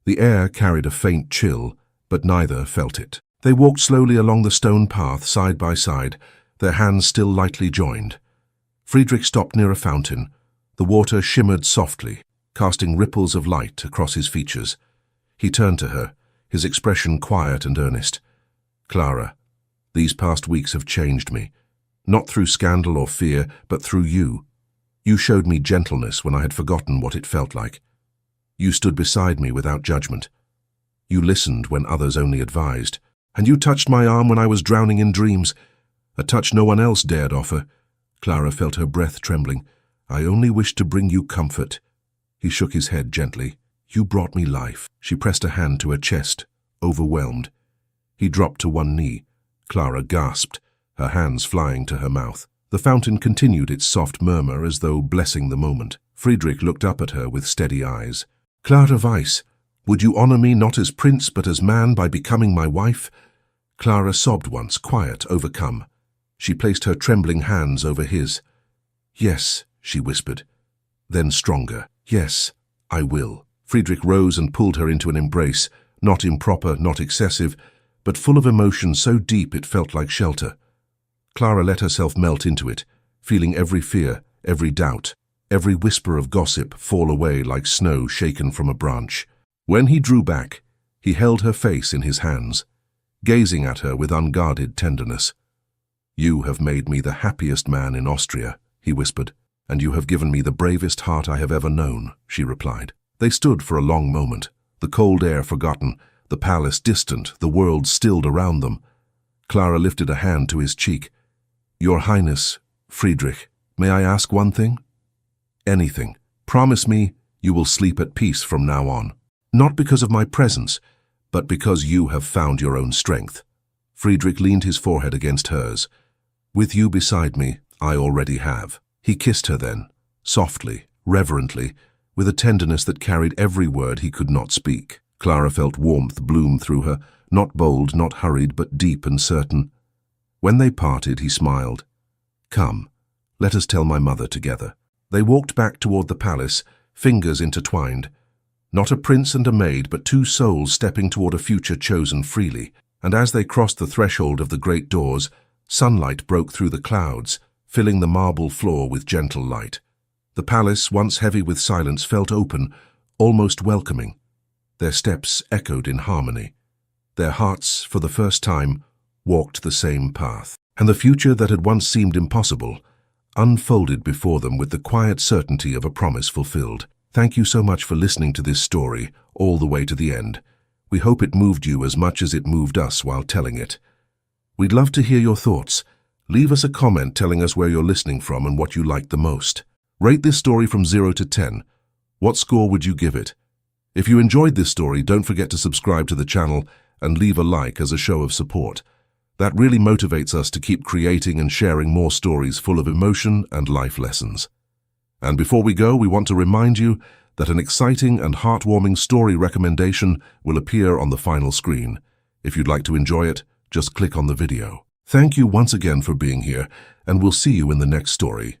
The air carried a faint chill, but neither felt it. They walked slowly along the stone path, side by side, their hands still lightly joined. Friedrich stopped near a fountain. The water shimmered softly, casting ripples of light across his features. He turned to her, his expression quiet and earnest. Clara, these past weeks have changed me, not through scandal or fear, but through you. You showed me gentleness when I had forgotten what it felt like. You stood beside me without judgment. You listened when others only advised, and you touched my arm when I was drowning in dreams, a touch no one else dared offer. Clara felt her breath trembling. I only wished to bring you comfort. He shook his head gently. You brought me life. She pressed a hand to her chest, overwhelmed. He dropped to one knee. Clara gasped, her hands flying to her mouth. The fountain continued its soft murmur as though blessing the moment. Friedrich looked up at her with steady eyes. Clara Weiss, would you honor me not as prince but as man by becoming my wife? Clara sobbed once, quiet, overcome. She placed her trembling hands over his. Yes, she whispered. Then stronger. Yes, I will. Friedrich rose and pulled her into an embrace, not improper, not excessive, but full of emotion so deep it felt like shelter. Clara let herself melt into it, feeling every fear, every doubt, every whisper of gossip fall away like snow shaken from a branch. When he drew back, he held her face in his hands, gazing at her with unguarded tenderness. You have made me the happiest man in Austria, he whispered. And you have given me the bravest heart I have ever known, she replied. They stood for a long moment, the cold air forgotten, the palace distant, the world stilled around them. Clara lifted a hand to his cheek. Your Highness, Friedrich, may I ask one thing? Anything. Promise me you will sleep at peace from now on. Not because of my presence, but because you have found your own strength. Friedrich leaned his forehead against hers. With you beside me, I already have. He kissed her then, softly, reverently, with a tenderness that carried every word he could not speak. Clara felt warmth bloom through her, not bold, not hurried, but deep and certain. When they parted, he smiled. Come, let us tell my mother together. They walked back toward the palace, fingers intertwined. Not a prince and a maid, but two souls stepping toward a future chosen freely. And as they crossed the threshold of the great doors, sunlight broke through the clouds, filling the marble floor with gentle light. The palace, once heavy with silence, felt open, almost welcoming. Their steps echoed in harmony. Their hearts, for the first time, walked the same path. And the future that had once seemed impossible unfolded before them with the quiet certainty of a promise fulfilled. Thank you so much for listening to this story, all the way to the end. We hope it moved you as much as it moved us while telling it. We'd love to hear your thoughts. Leave us a comment telling us where you're listening from and what you liked the most. Rate this story from 0 to 10. What score would you give it? If you enjoyed this story, don't forget to subscribe to the channel and leave a like as a show of support. That really motivates us to keep creating and sharing more stories full of emotion and life lessons. And before we go, we want to remind you that an exciting and heartwarming story recommendation will appear on the final screen. If you'd like to enjoy it, just click on the video. Thank you once again for being here, and we'll see you in the next story.